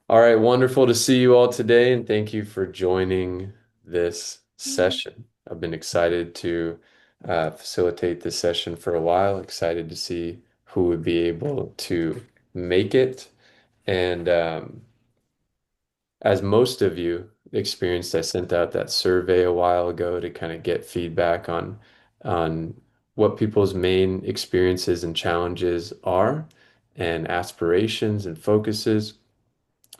All right, wonderful to see you all today, and thank you for joining this session. I've been excited to facilitate this session for a while, excited to see who would be able to make it. And as most of you experienced, I sent out that survey a while ago to kind of get feedback on what people's main experiences and challenges are, and aspirations and focuses.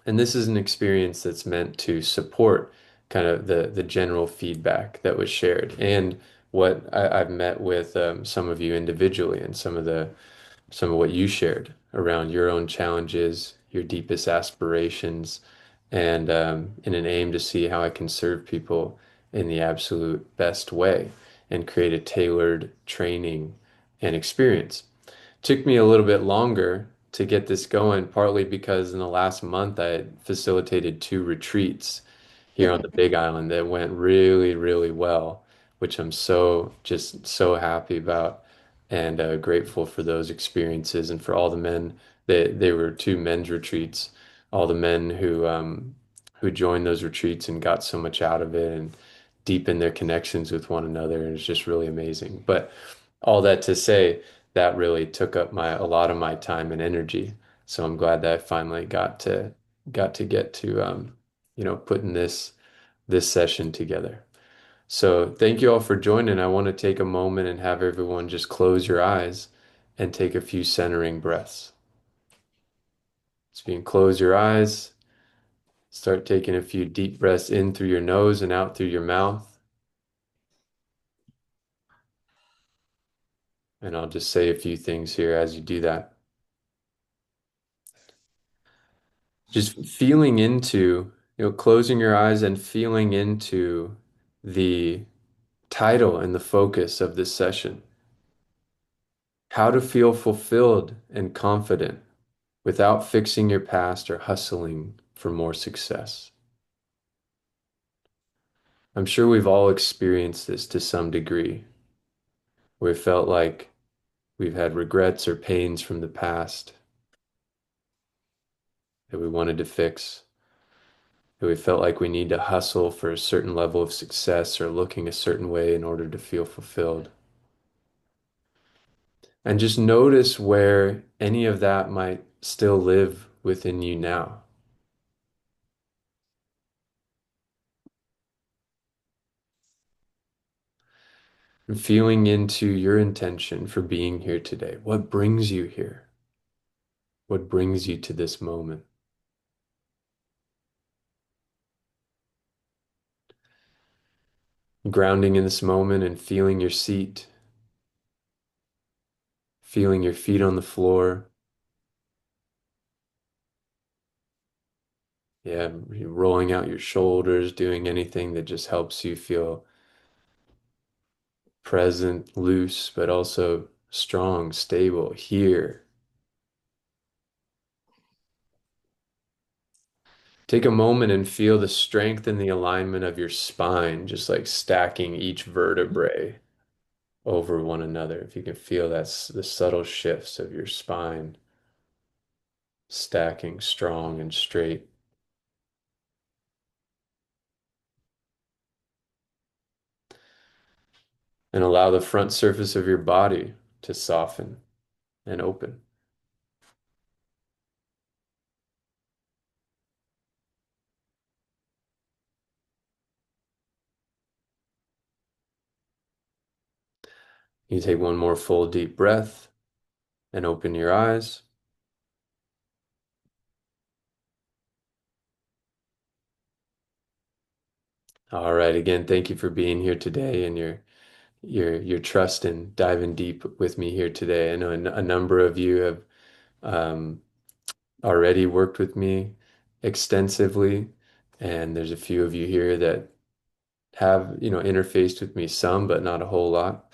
And this is an experience that's meant to support kind of the general feedback that was shared and what I've met with some of you individually and some of what you shared around your own challenges, your deepest aspirations, and in an aim to see how I can serve people in the absolute best way and create a tailored training and experience. Took me a little bit longer to get this going, partly because in the last month I had facilitated two retreats here on the Big Island that went really, really well, which I'm just so happy about and grateful for those experiences and for all the men. They were two men's retreats, all the men who joined those retreats and got so much out of it and deepened their connections with one another. And it's just really amazing. But all that to say, that really took up my a lot of my time and energy. So I'm glad that I finally got to get to putting this session together. So thank you all for joining. I want to take a moment and have everyone just close your eyes and take a few centering breaths. So you can close your eyes, start taking a few deep breaths in through your nose and out through your mouth. And I'll just say a few things here as you do that. Just feeling into, closing your eyes and feeling into the title and the focus of this session. How to feel fulfilled and confident without fixing your past or hustling for more success. I'm sure we've all experienced this to some degree, where it felt like we've had regrets or pains from the past that we wanted to fix, that we felt like we need to hustle for a certain level of success or looking a certain way in order to feel fulfilled. And just notice where any of that might still live within you now. And feeling into your intention for being here today. What brings you here? What brings you to this moment? Grounding in this moment and feeling your seat, feeling your feet on the floor. Yeah, rolling out your shoulders, doing anything that just helps you feel present, loose, but also strong, stable here. Take a moment and feel the strength and the alignment of your spine, just like stacking each vertebrae over one another. If you can feel the subtle shifts of your spine stacking strong and straight. And allow the front surface of your body to soften and open. You take one more full deep breath and open your eyes. All right, again, thank you for being here today and your trust in diving deep with me here today. I know a number of you have um, already worked with me extensively, and there's a few of you here that have, interfaced with me some, but not a whole lot.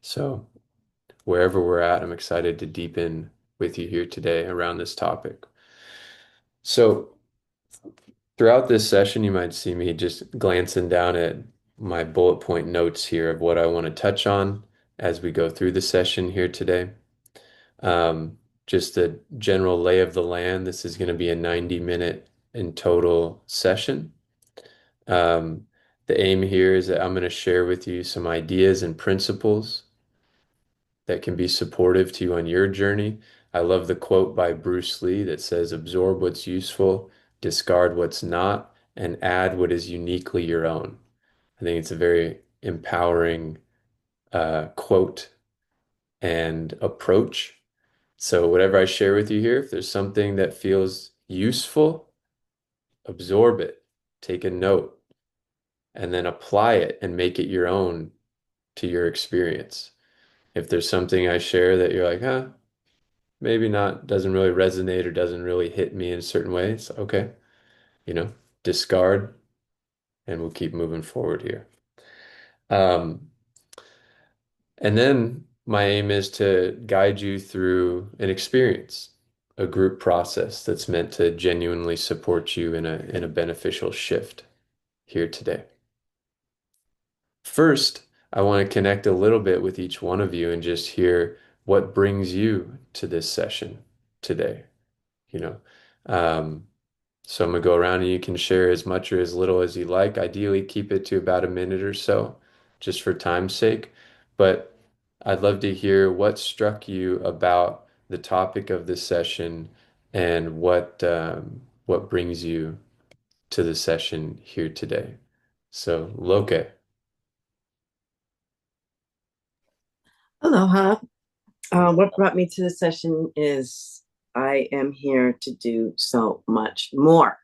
So wherever we're at, I'm excited to deepen with you here today around this topic. So throughout this session, you might see me just glancing down at my bullet point notes here of what I want to touch on as we go through the session here today. Just the general lay of the land. This is going to be a 90-minute in total session. Um, the aim here is that I'm going to share with you some ideas and principles that can be supportive to you on your journey. I love the quote by Bruce Lee that says, absorb what's useful, discard what's not, and add what is uniquely your own. I think it's a very empowering quote and approach. So, whatever I share with you here, if there's something that feels useful, absorb it, take a note, and then apply it and make it your own to your experience. If there's something I share that you're like, huh, maybe not, doesn't really resonate or doesn't really hit me in certain ways, okay, you know, discard and we'll keep moving forward here. Um, and then my aim is to guide you through an experience, a group process that's meant to genuinely support you in a beneficial shift here today. First, I want to connect a little bit with each one of you and just hear what brings you to this session today, you know. Um, So I'm gonna go around and you can share as much or as little as you like. Ideally, keep it to about a minute or so, just for time's sake. But I'd love to hear what struck you about the topic of this session and what brings you to the session here today. So, Loke. Aloha. What brought me to the session is I am here to do so much more.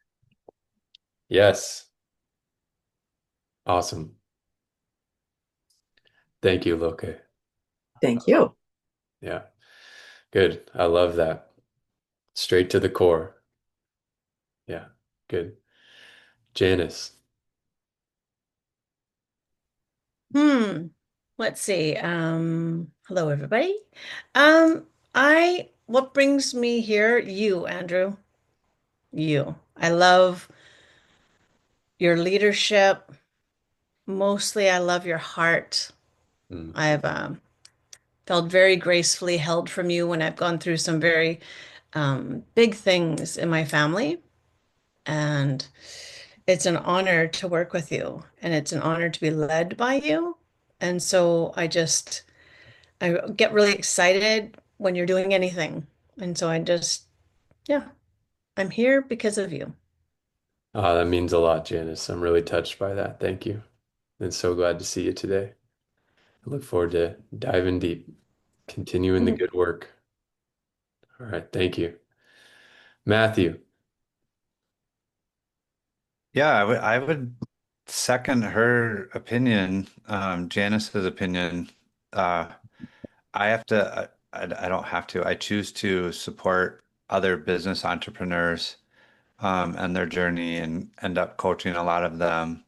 Yes, awesome. Thank you, Loke. Thank you. Yeah, good. I love that. Straight to the core. Yeah, good. Janice. Hmm. Let's see. Hello everybody. What brings me here? You, Andrew. You. I love your leadership. Mostly I love your heart. Mm, I've felt very gracefully held from you when I've gone through some very big things in my family. And it's an honor to work with you, and it's an honor to be led by you. And so I get really excited when you're doing anything. And so yeah, I'm here because of you. that means a lot, Janice. I'm really touched by that. Thank you. And so glad to see you today. I look forward to diving deep, continuing the good work. All right. Thank you. Matthew. Yeah, I would second her opinion, Janice's opinion. Uh, I have to, I don't have to, I choose to support other business entrepreneurs and their journey and end up coaching a lot of them.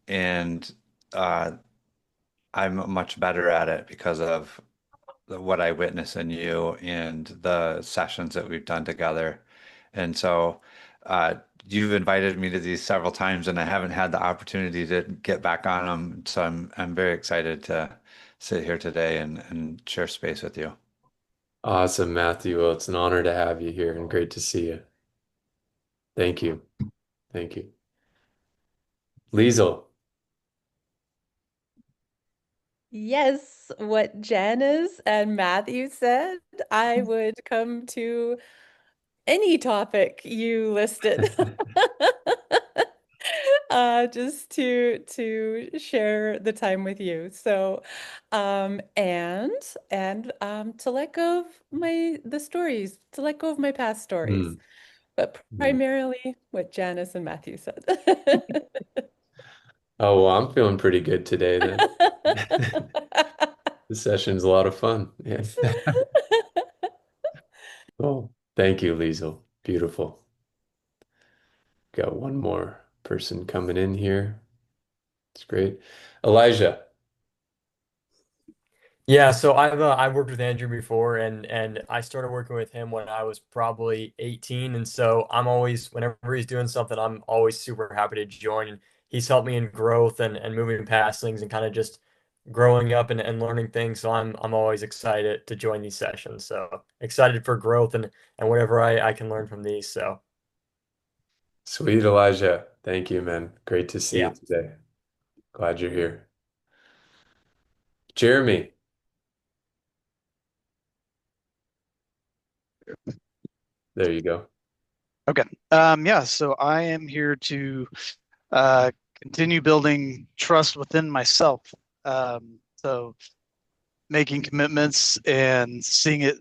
And uh, I'm much better at it because of what I witness in you and the sessions that we've done together. And so uh, you've invited me to these several times, and I haven't had the opportunity to get back on them. So I'm very excited to sit here today and share space with you. Awesome, Matthew. Well, it's an honor to have you here and great to see you. Thank you. Thank you. Liesel. Yes, what Janice and Matthew said, I would come to any topic you listed. Just to share the time with you. So, and to let go of the stories, to let go of my past stories, Mm, but mm. primarily what Janice and Matthew said. Oh, well, I'm feeling pretty good today then. The session's a lot of fun. Yeah. Oh, thank you, Liesel. Beautiful. Got one more person coming in here. It's great. Elijah. Yeah, so I've worked with Andrew before, and I started working with him when I was probably 18, and so I'm always whenever he's doing something, I'm always super happy to join. And he's helped me in growth and moving past things and kind of just growing up and learning things. So I'm always excited to join these sessions. So excited for growth and whatever I can learn from these. So Sweet Elijah. Thank you, man. Great to see you Yeah. today. Glad you're here. Jeremy, there you go. Okay. Yeah, so I am here to uh, continue building trust within myself. So making commitments and seeing it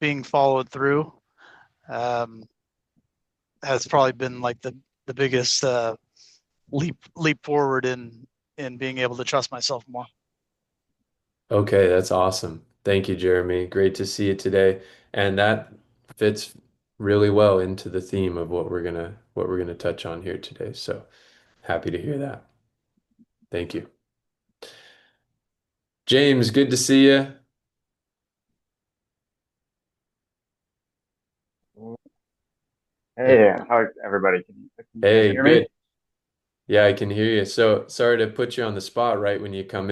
being followed through um, has probably been like the biggest leap forward in being able to trust myself more. Okay, that's awesome. Thank you, Jeremy. Great to see you today. And that fits really well into the theme of what we're gonna touch on here today. So happy to hear that. Thank you. James, good to see you. Hey, how's everybody? Can you guys Hey, hear me? good. Yeah, I can hear you. So sorry to put you on the spot right when you came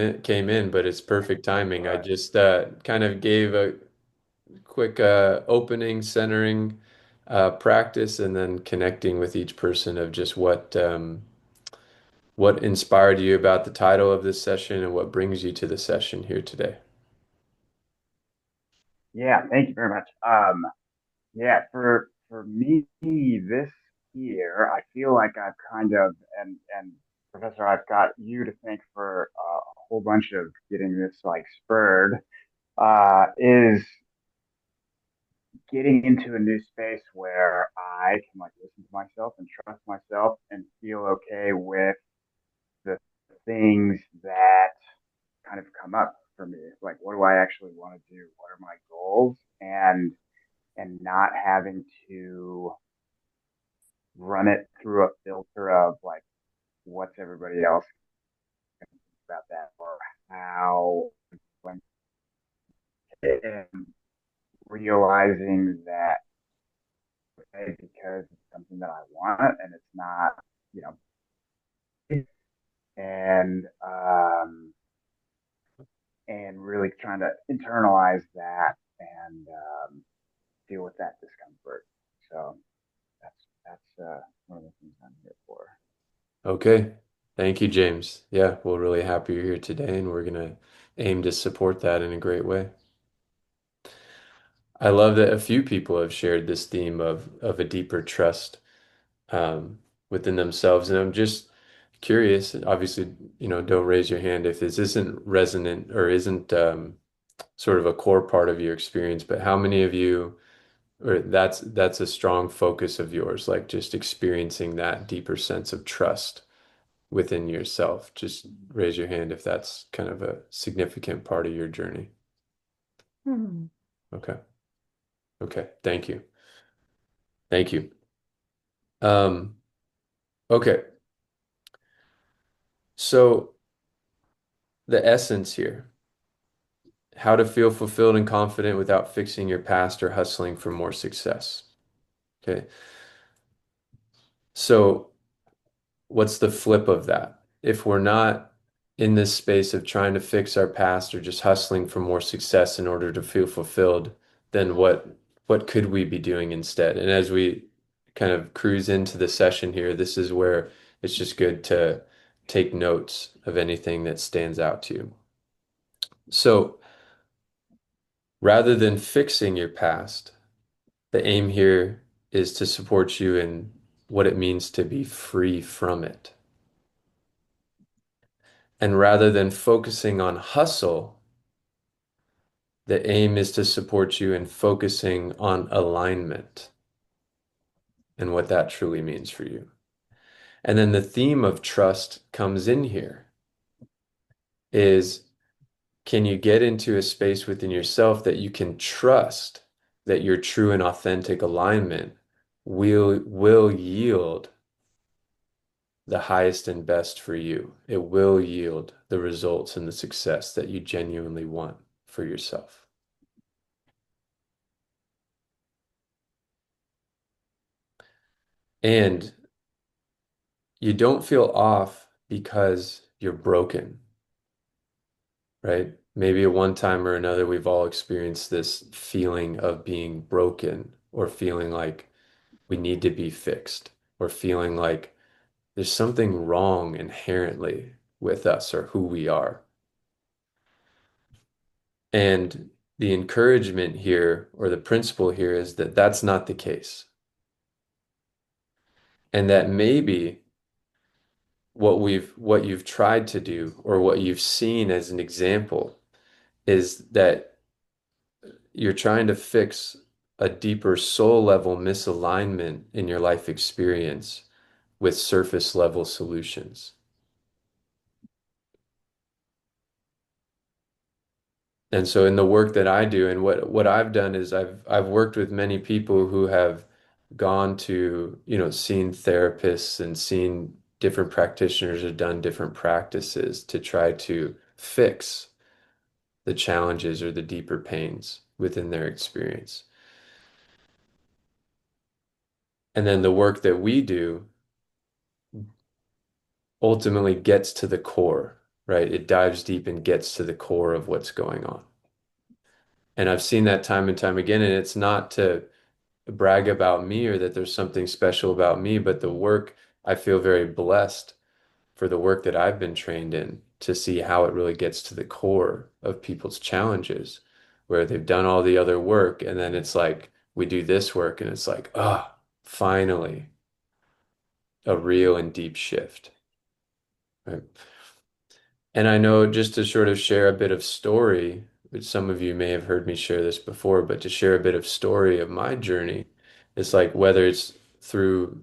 in, but it's perfect timing. All I right. just kind of gave a quick opening, centering practice, and then connecting with each person of just what inspired you about the title of this session and what brings you to the session here today. Yeah, thank you very much. Yeah, for me this year, I feel like I've kind of and Professor, I've got you to thank for a whole bunch of getting this like spurred. Is getting into a new space where I can like listen to myself and trust myself and feel okay with the things that kind of come up for me. Like, what do I actually want to do? What are my goals? And not having to run it through a filter of like, what's everybody else about that, or how, and realizing that okay, because it's something that I want and it's not, you know, and and really trying to internalize that and deal with that discomfort. So that's one of the things I'm here for. Okay. Thank you, James. Yeah, we're really happy you're here today, and we're gonna aim to support that in a great way. I love that a few people have shared this theme of a deeper trust within themselves. And I'm just curious, obviously, don't raise your hand if this isn't resonant or isn't sort of a core part of your experience, but how many of you, or that's a strong focus of yours, like just experiencing that deeper sense of trust within yourself? Just raise your hand if that's kind of a significant part of your journey. Hmm. Okay. Okay. Thank you. Thank you. Um, okay. So the essence here, how to feel fulfilled and confident without fixing your past or hustling for more success. Okay. So what's the flip of that? If we're not in this space of trying to fix our past or just hustling for more success in order to feel fulfilled, then what could we be doing instead? And as we kind of cruise into the session here, this is where it's just good to take notes of anything that stands out to you. So rather than fixing your past, the aim here is to support you in what it means to be free from it. And rather than focusing on hustle, the aim is to support you in focusing on alignment and what that truly means for you. And then the theme of trust comes in here is, can you get into a space within yourself that you can trust that your true and authentic alignment will yield the highest and best for you. It will yield the results and the success that you genuinely want for yourself. And you don't feel off because you're broken, right? Maybe at one time or another, we've all experienced this feeling of being broken or feeling like we need to be fixed or feeling like there's something wrong inherently with us or who we are. And the encouragement here, or the principle here, is that that's not the case. And that maybe what you've tried to do or what you've seen as an example is that you're trying to fix a deeper soul level misalignment in your life experience with surface level solutions. And so in the work that I do and what I've done is I've worked with many people who have gone to, seen therapists and seen different practitioners have done different practices to try to fix the challenges or the deeper pains within their experience. And then the work that we do ultimately gets to the core, right? It dives deep and gets to the core of what's going on. And I've seen that time and time again, and it's not to brag about me or that there's something special about me, but the work, I feel very blessed for the work that I've been trained in to see how it really gets to the core of people's challenges, where they've done all the other work, and then it's like we do this work, and it's like, ah, finally, a real and deep shift. Right. And I know just to sort of share a bit of story, which some of you may have heard me share this before, but to share a bit of story of my journey, it's like whether it's through,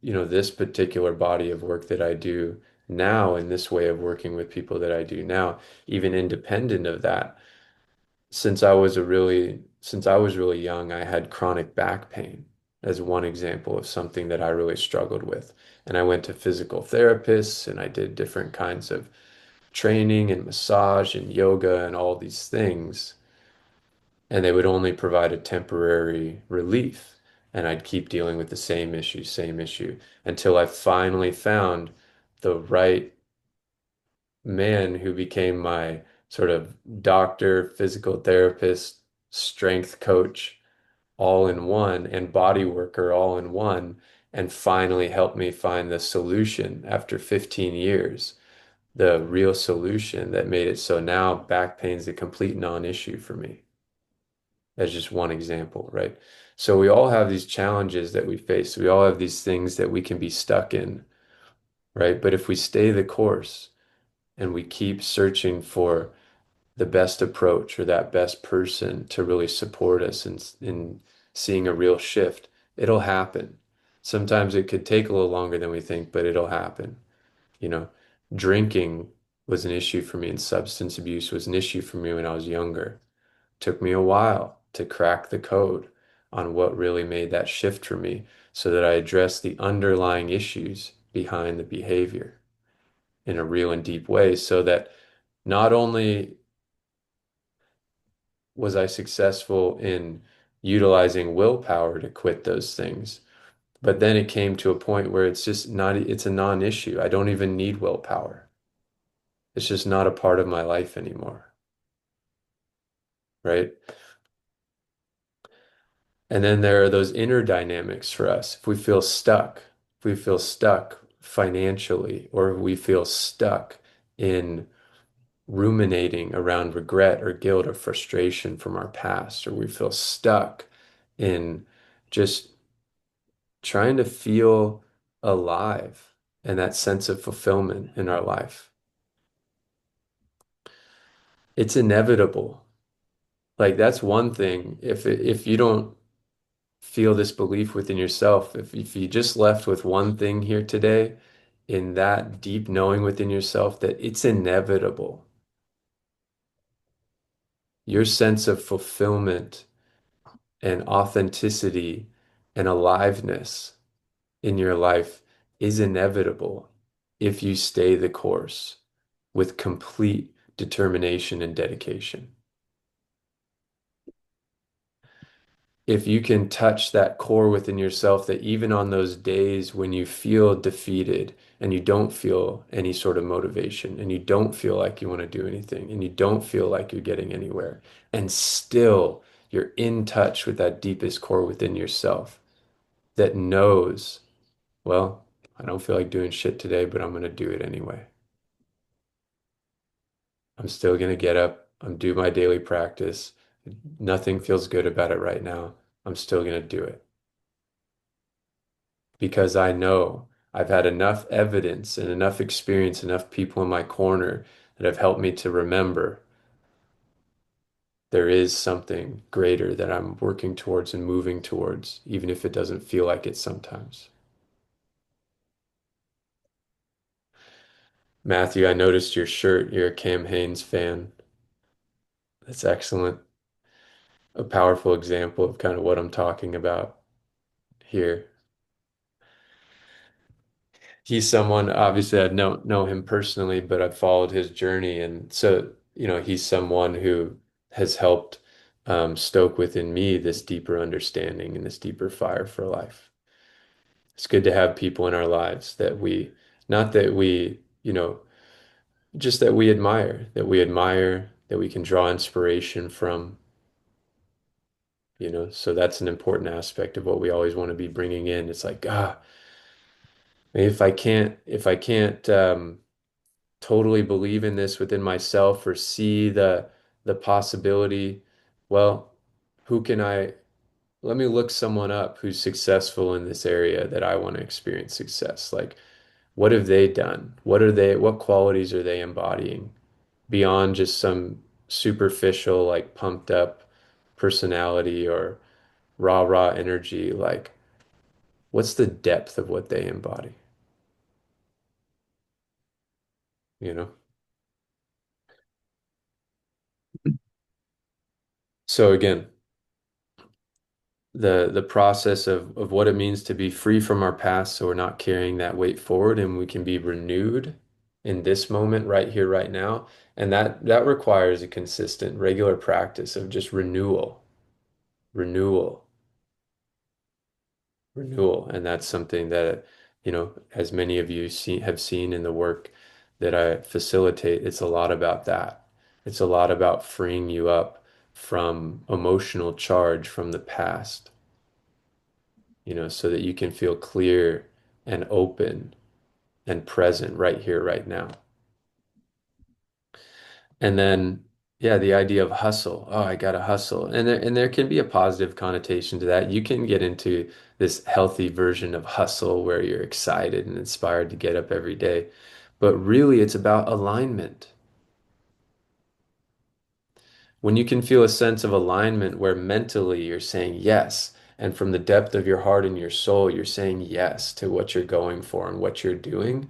this particular body of work that I do now and this way of working with people that I do now, even independent of that, since I was really young, I had chronic back pain as one example of something that I really struggled with. And I went to physical therapists and I did different kinds of training and massage and yoga and all these things. And they would only provide a temporary relief. And I'd keep dealing with the same issue, until I finally found the right man who became my sort of doctor, physical therapist, strength coach, all in one, and body worker all in one, and finally helped me find the solution after 15 years, the real solution that made it so now back pain's a complete non-issue for me. As just one example, right? So we all have these challenges that we face. We all have these things that we can be stuck in, right? But if we stay the course and we keep searching for the best approach or that best person to really support us in seeing a real shift, it'll happen. Sometimes it could take a little longer than we think, but it'll happen. You know, drinking was an issue for me and substance abuse was an issue for me when I was younger. Took me a while to crack the code on what really made that shift for me so that I addressed the underlying issues behind the behavior in a real and deep way so that not only was I successful in utilizing willpower to quit those things, but then it came to a point where it's just not, it's a non-issue. I don't even need willpower. It's just not a part of my life anymore. Right? And then there are those inner dynamics for us. If we feel stuck financially, or if we feel stuck in ruminating around regret or guilt or frustration from our past, or we feel stuck in just trying to feel alive and that sense of fulfillment in our life. It's inevitable. Like that's one thing. If you don't feel this belief within yourself, if you just left with one thing here today, in that deep knowing within yourself that it's inevitable, your sense of fulfillment and authenticity and aliveness in your life is inevitable if you stay the course with complete determination and dedication. If you can touch that core within yourself, that even on those days when you feel defeated and you don't feel any sort of motivation and you don't feel like you want to do anything and you don't feel like you're getting anywhere, and still you're in touch with that deepest core within yourself that knows well, I don't feel like doing shit today, but I'm going to do it anyway. I'm still going to get up. I'm do my daily practice. Nothing feels good about it right now. I'm still going to do it because I know I've had enough evidence and enough experience, enough people in my corner that have helped me to remember there is something greater that I'm working towards and moving towards, even if it doesn't feel like it sometimes. Matthew, I noticed your shirt. You're a Cam Hanes fan. That's excellent. A powerful example of kind of what I'm talking about here. He's someone, obviously, I don't know him personally, but I've followed his journey. And so, he's someone who has helped stoke within me this deeper understanding and this deeper fire for life. It's good to have people in our lives that not that we, just that we admire, that we can draw inspiration from, so that's an important aspect of what we always want to be bringing in. It's like, maybe if I can't totally believe in this within myself or see the possibility, well, who can I let me look someone up who's successful in this area that I want to experience success. Like, what have they done? What qualities are they embodying beyond just some superficial, like pumped up personality or rah energy? Like, what's the depth of what they embody? You know? So again, the process of what it means to be free from our past so we're not carrying that weight forward and we can be renewed in this moment right here right now, and that requires a consistent regular practice of just renewal renewal. And that's something that, as many of you have seen in the work that I facilitate, it's a lot about that. It's a lot about freeing you up from emotional charge from the past, so that you can feel clear and open and present right here, right now. And then, yeah, the idea of hustle. Oh, I gotta hustle. And there can be a positive connotation to that. You can get into this healthy version of hustle where you're excited and inspired to get up every day. But really, it's about alignment. When you can feel a sense of alignment where mentally you're saying yes, and from the depth of your heart and your soul, you're saying yes to what you're going for and what you're doing,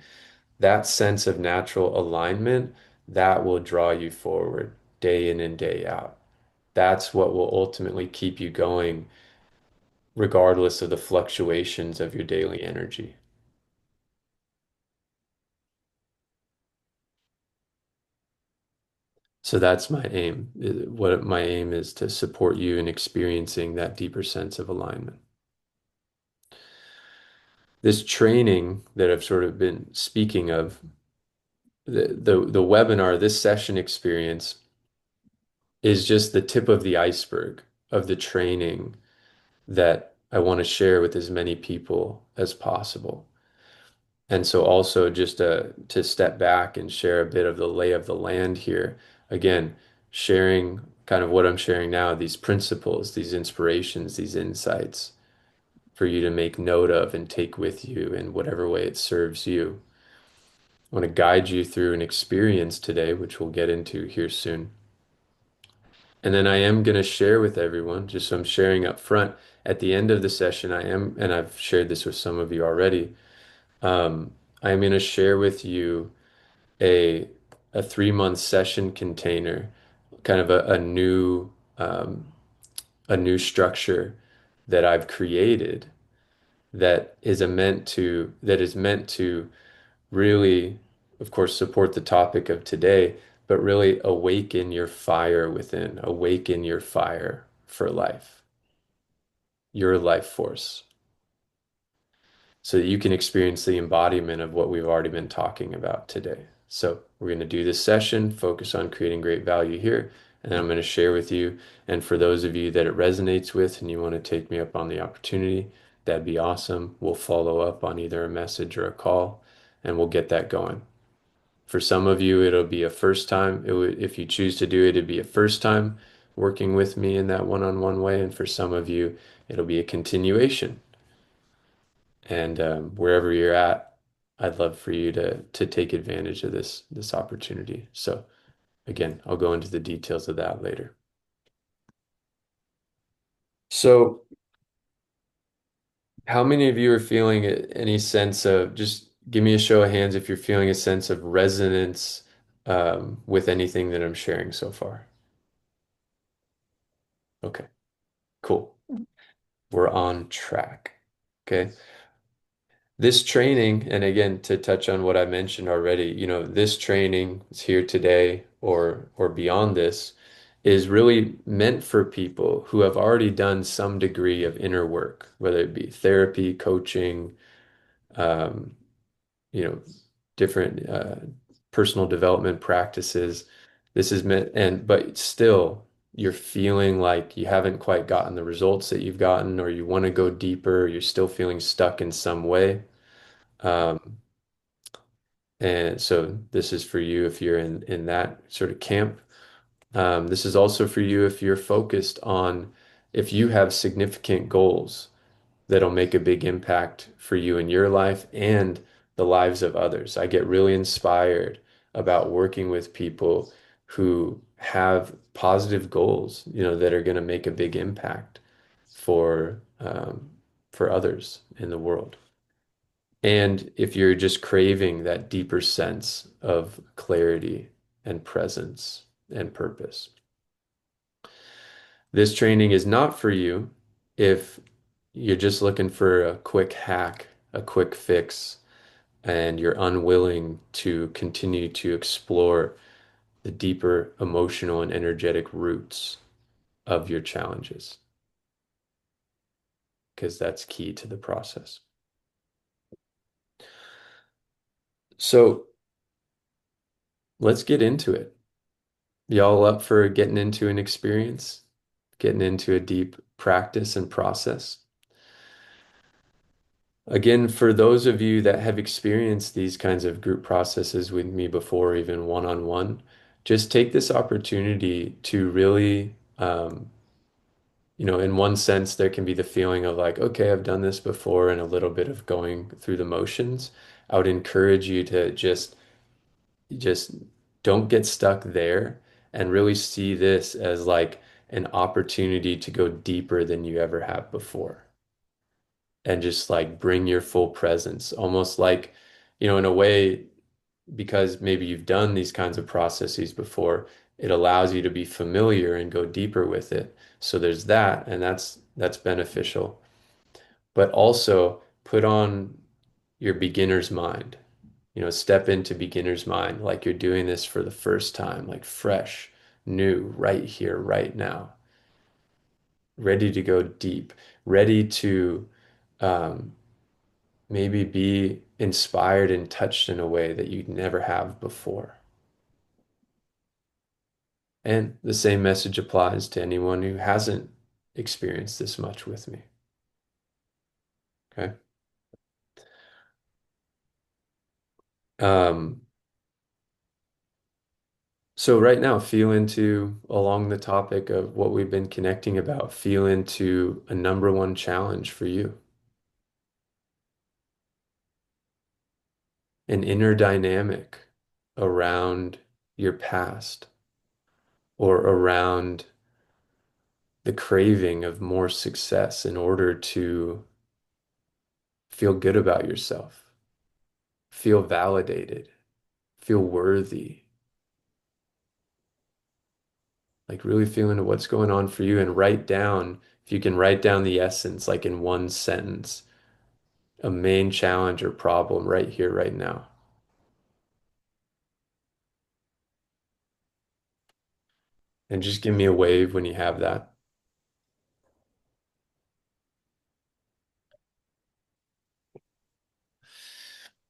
that sense of natural alignment, that will draw you forward day in and day out. That's what will ultimately keep you going, regardless of the fluctuations of your daily energy. So that's my aim. What my aim is to support you in experiencing that deeper sense of alignment. This training that I've sort of been speaking of, the webinar, this session experience is just the tip of the iceberg of the training that I want to share with as many people as possible. And so also just to step back and share a bit of the lay of the land here. Again, sharing kind of what I'm sharing now, these principles, these inspirations, these insights for you to make note of and take with you in whatever way it serves you. I want to guide you through an experience today, which we'll get into here soon. And then I am going to share with everyone, just so I'm sharing up front, at the end of the session, and I've shared this with some of you already, I'm going to share with you a 3 month session container, kind of um, a new structure that I've created that is meant to really, of course, support the topic of today, but really awaken your fire within, awaken your fire for life, your life force, so that you can experience the embodiment of what we've already been talking about today. So we're going to do this session, focus on creating great value here, and then I'm going to share with you. And for those of you that it resonates with and you want to take me up on the opportunity, that'd be awesome. We'll follow up on either a message or a call, and we'll get that going. For some of you, it'll be a first time. If you choose to do it, it'd be a first time working with me in that one-on-one way. And for some of you, it'll be a continuation. And wherever you're at, I'd love for you to take advantage of this opportunity. So again, I'll go into the details of that later. So how many of you are feeling any sense of, just give me a show of hands if you're feeling a sense of resonance with anything that I'm sharing so far? Okay, cool. We're on track. Okay. This training, and again, to touch on what I mentioned already, this training is here today or beyond this is really meant for people who have already done some degree of inner work, whether it be therapy, coaching, um, you know, different personal development practices. This is meant, but still, you're feeling like you haven't quite gotten the results that you've gotten, or you want to go deeper, you're still feeling stuck in some way. Um, and so this is for you if you're in that sort of camp. This is also for you if you're focused on if you have significant goals that'll make a big impact for you in your life and the lives of others. I get really inspired about working with people who have positive goals, that are going to make a big impact for for others in the world. And if you're just craving that deeper sense of clarity and presence and purpose. This training is not for you if you're just looking for a quick hack, a quick fix, and you're unwilling to continue to explore the deeper emotional and energetic roots of your challenges, because that's key to the process. So let's get into it. Y'all up for getting into an experience, getting into a deep practice and process? Again, for those of you that have experienced these kinds of group processes with me before, even one-on-one, just take this opportunity to really, in one sense, there can be the feeling of like, okay, I've done this before, and a little bit of going through the motions. I would encourage you to just don't get stuck there and really see this as like an opportunity to go deeper than you ever have before. And just like bring your full presence, almost like, in a way, because maybe you've done these kinds of processes before, it allows you to be familiar and go deeper with it. So there's that, and that's beneficial. But also put on your beginner's mind, step into beginner's mind like you're doing this for the first time, like fresh, new, right here, right now, ready to go deep, ready to um, maybe be inspired and touched in a way that you'd never have before. And the same message applies to anyone who hasn't experienced this much with me. Okay. Um, so right now, feel into, along the topic of what we've been connecting about, feel into a number one challenge for you. An inner dynamic around your past or around the craving of more success in order to feel good about yourself, feel validated, feel worthy. Like really feel into what's going on for you and write down, if you can write down the essence, like in one sentence, a main challenge or problem right here, right now. And just give me a wave when you have that.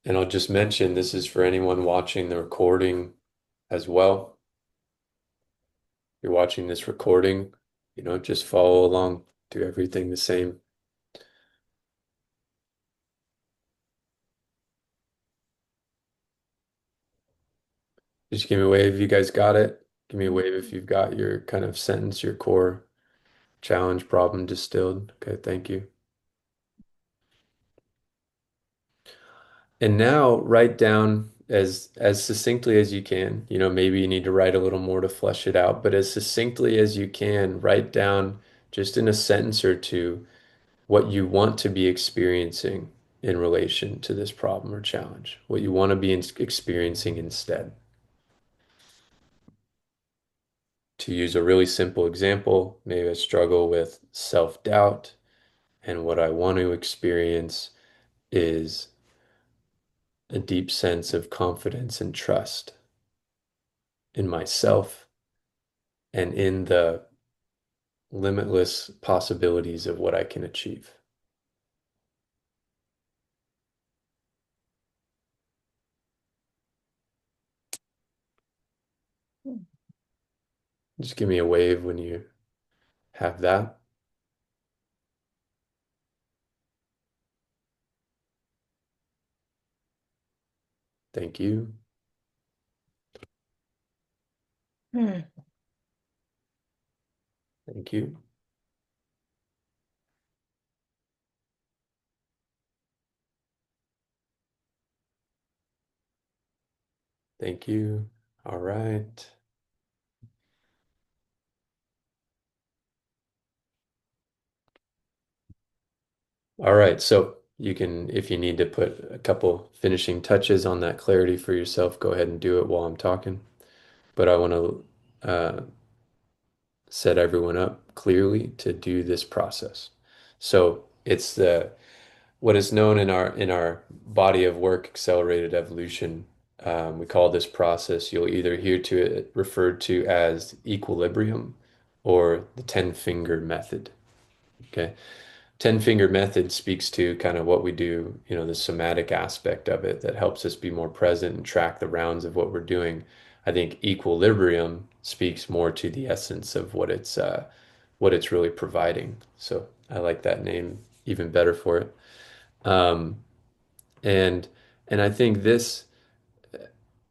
And I'll just mention this is for anyone watching the recording as well. You're watching this recording, just follow along, do everything the same. Just give me a wave if you guys got it. Give me a wave if you've got your kind of sentence, your core challenge problem distilled. Okay, thank you. And now write down as succinctly as you can. You know, maybe you need to write a little more to flesh it out, but as succinctly as you can, write down just in a sentence or two what you want to be experiencing in relation to this problem or challenge, what you want to be experiencing instead. To use a really simple example, maybe I struggle with self-doubt, and what I want to experience is a deep sense of confidence and trust in myself and in the limitless possibilities of what I can achieve. Just give me a wave when you have that. Thank you. Hmm. Thank you. Thank you. All right. All right. So you can, if you need to put a couple finishing touches on that clarity for yourself, go ahead and do it while I'm talking. But I want to set everyone up clearly to do this process. So it's the what is known in our body of work, accelerated evolution. We call this process, you'll either hear to it referred to as equilibrium or the 10-finger method. Okay. 10-finger method speaks to kind of what we do, you know, the somatic aspect of it that helps us be more present and track the rounds of what we're doing. I think equilibrium speaks more to the essence of what it's really providing. So I like that name even better for it. Um, and and I think this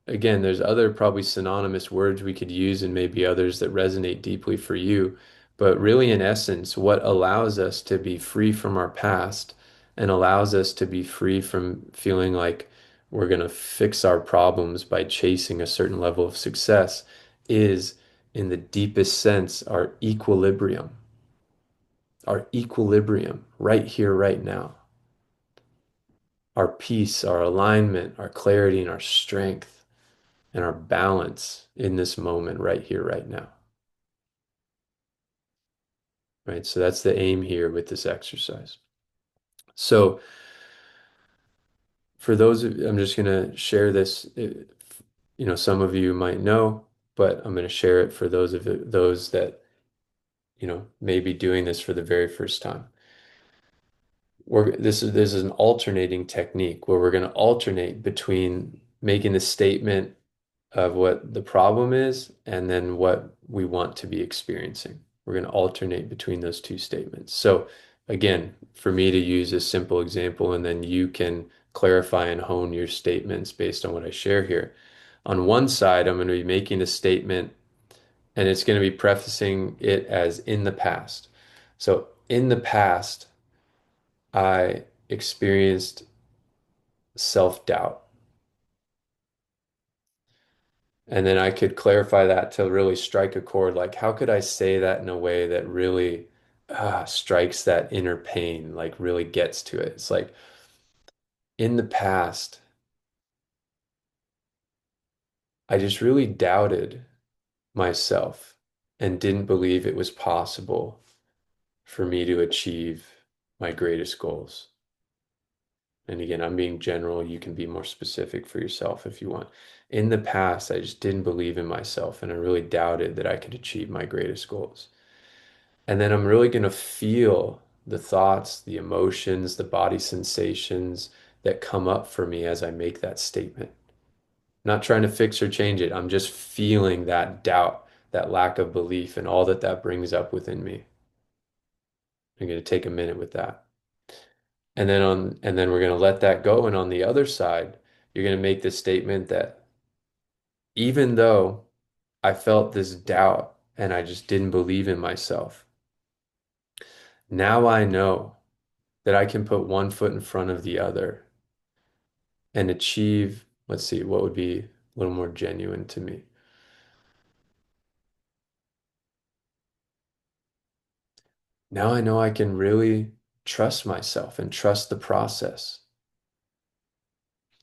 again, there's other probably synonymous words we could use and maybe others that resonate deeply for you. But really, in essence, what allows us to be free from our past and allows us to be free from feeling like we're going to fix our problems by chasing a certain level of success is, in the deepest sense, our equilibrium right here, right now, our peace, our alignment, our clarity, and our strength and our balance in this moment right here, right now. Right. So that's the aim here with this exercise. So for those of I'm just going to share this. You know, some of you might know, but I'm going to share it for those that, you know, may be doing this for the very first time. This is an alternating technique where we're going to alternate between making the statement of what the problem is and then what we want to be experiencing. We're going to alternate between those two statements. So again, for me to use a simple example, and then you can clarify and hone your statements based on what I share here. On one side, I'm going to be making a statement and it's going to be prefacing it as in the past. So in the past, I experienced self-doubt. And then I could clarify that to really strike a chord. Like, how could I say that in a way that really strikes that inner pain, like really gets to it? It's like in the past, I just really doubted myself and didn't believe it was possible for me to achieve my greatest goals. And again, I'm being general. You can be more specific for yourself if you want. In the past, I just didn't believe in myself and I really doubted that I could achieve my greatest goals. And then I'm really going to feel the thoughts, the emotions, the body sensations that come up for me as I make that statement. Not trying to fix or change it. I'm just feeling that doubt, that lack of belief, and all that that brings up within me. I'm going to take a minute with that. And then we're going to let that go. And on the other side, you're going to make this statement that even though I felt this doubt and I just didn't believe in myself, now I know that I can put one foot in front of the other and achieve, let's see, what would be a little more genuine to me. Now I know I can really trust myself and trust the process.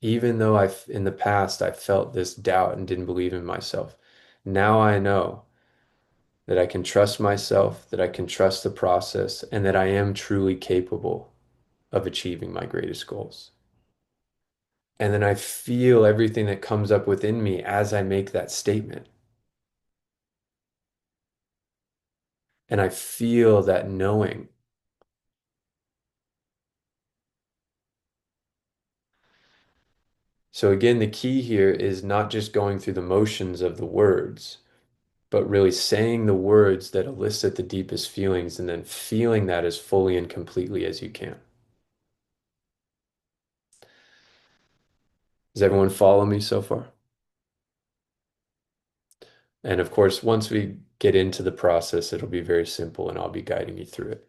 Even though in the past, I felt this doubt and didn't believe in myself. Now I know that I can trust myself, that I can trust the process, and that I am truly capable of achieving my greatest goals. And then I feel everything that comes up within me as I make that statement. And I feel that knowing. So again, the key here is not just going through the motions of the words, but really saying the words that elicit the deepest feelings and then feeling that as fully and completely as you can. Does everyone follow me so far? And of course, once we get into the process, it'll be very simple and I'll be guiding you through it.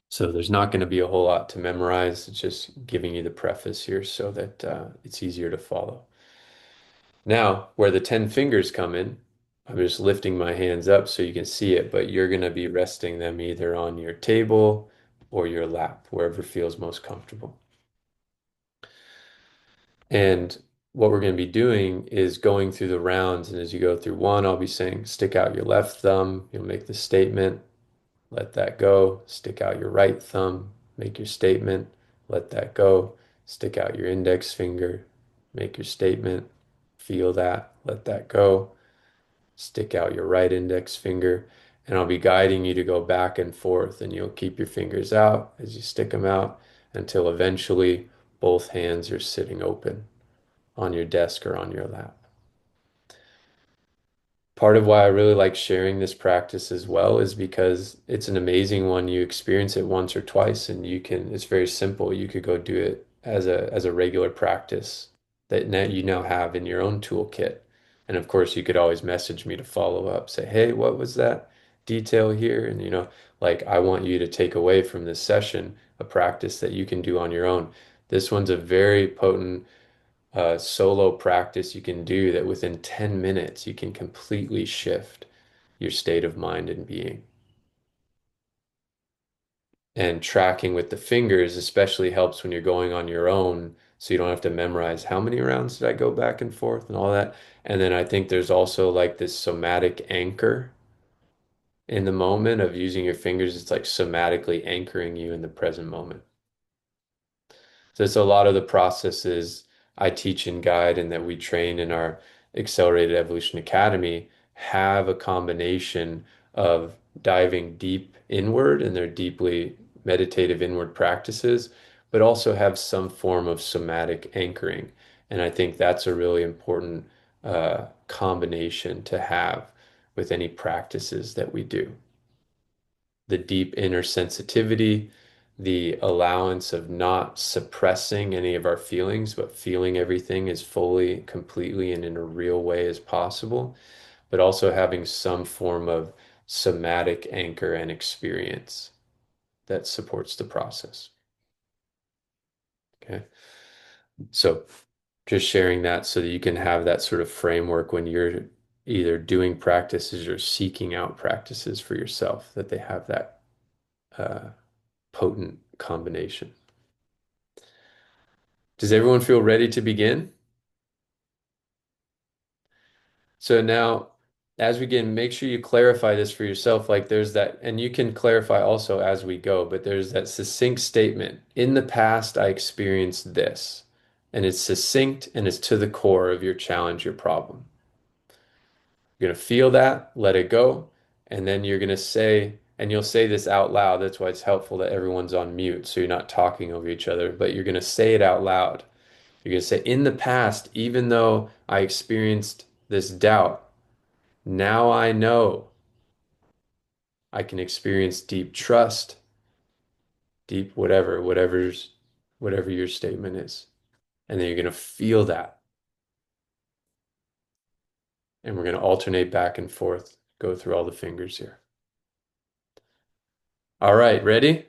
So there's not going to be a whole lot to memorize. It's just giving you the preface here so that it's easier to follow. Now, where the 10 fingers come in, I'm just lifting my hands up so you can see it, but you're going to be resting them either on your table or your lap, wherever feels most comfortable. And what we're going to be doing is going through the rounds. And as you go through one, I'll be saying, stick out your left thumb. You'll make the statement, let that go. Stick out your right thumb, make your statement, let that go. Stick out your index finger, make your statement, feel that, let that go. Stick out your right index finger, and I'll be guiding you to go back and forth, and you'll keep your fingers out as you stick them out until eventually both hands are sitting open on your desk or on your lap. Part of why I really like sharing this practice as well is because it's an amazing one. You experience it once or twice and it's very simple. You could go do it as a regular practice that now you now have in your own toolkit. And of course, you could always message me to follow up, say, hey, what was that detail here? And like I want you to take away from this session a practice that you can do on your own. This one's a very potent solo practice you can do that within 10 minutes you can completely shift your state of mind and being. And tracking with the fingers especially helps when you're going on your own, so you don't have to memorize how many rounds did I go back and forth and all that. And then I think there's also like this somatic anchor in the moment of using your fingers. It's like somatically anchoring you in the present moment. So it's a lot of the processes I teach and guide and that we train in our Accelerated Evolution Academy have a combination of diving deep inward and their deeply meditative inward practices, but also have some form of somatic anchoring. And I think that's a really important combination to have with any practices that we do. The deep inner sensitivity, the allowance of not suppressing any of our feelings, but feeling everything as fully, completely, and in a real way as possible, but also having some form of somatic anchor and experience that supports the process. Okay. So just sharing that so that you can have that sort of framework when you're either doing practices or seeking out practices for yourself, that they have that uh, potent combination. Does everyone feel ready to begin? So now, as we begin, make sure you clarify this for yourself. Like there's that, and you can clarify also as we go, but there's that succinct statement. In the past, I experienced this, and it's succinct and it's to the core of your challenge, your problem. You're going to feel that, let it go, and then you're going to say, and you'll say this out loud. That's why it's helpful that everyone's on mute, so you're not talking over each other, but you're going to say it out loud. You're going to say, in the past, even though I experienced this doubt, now I know I can experience deep trust, deep whatever your statement is. And then you're going to feel that. And we're going to alternate back and forth, go through all the fingers here. All right, ready?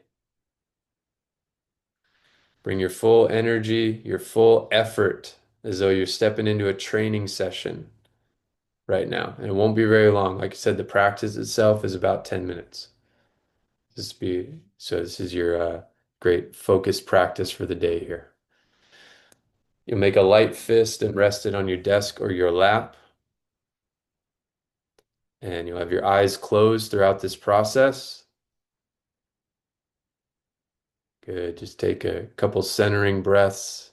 Bring your full energy, your full effort, as though you're stepping into a training session right now. And it won't be very long. Like I said, the practice itself is about 10 minutes. This is your great focused practice for the day here. You'll make a light fist and rest it on your desk or your lap. And you'll have your eyes closed throughout this process. Good. Just take a couple centering breaths.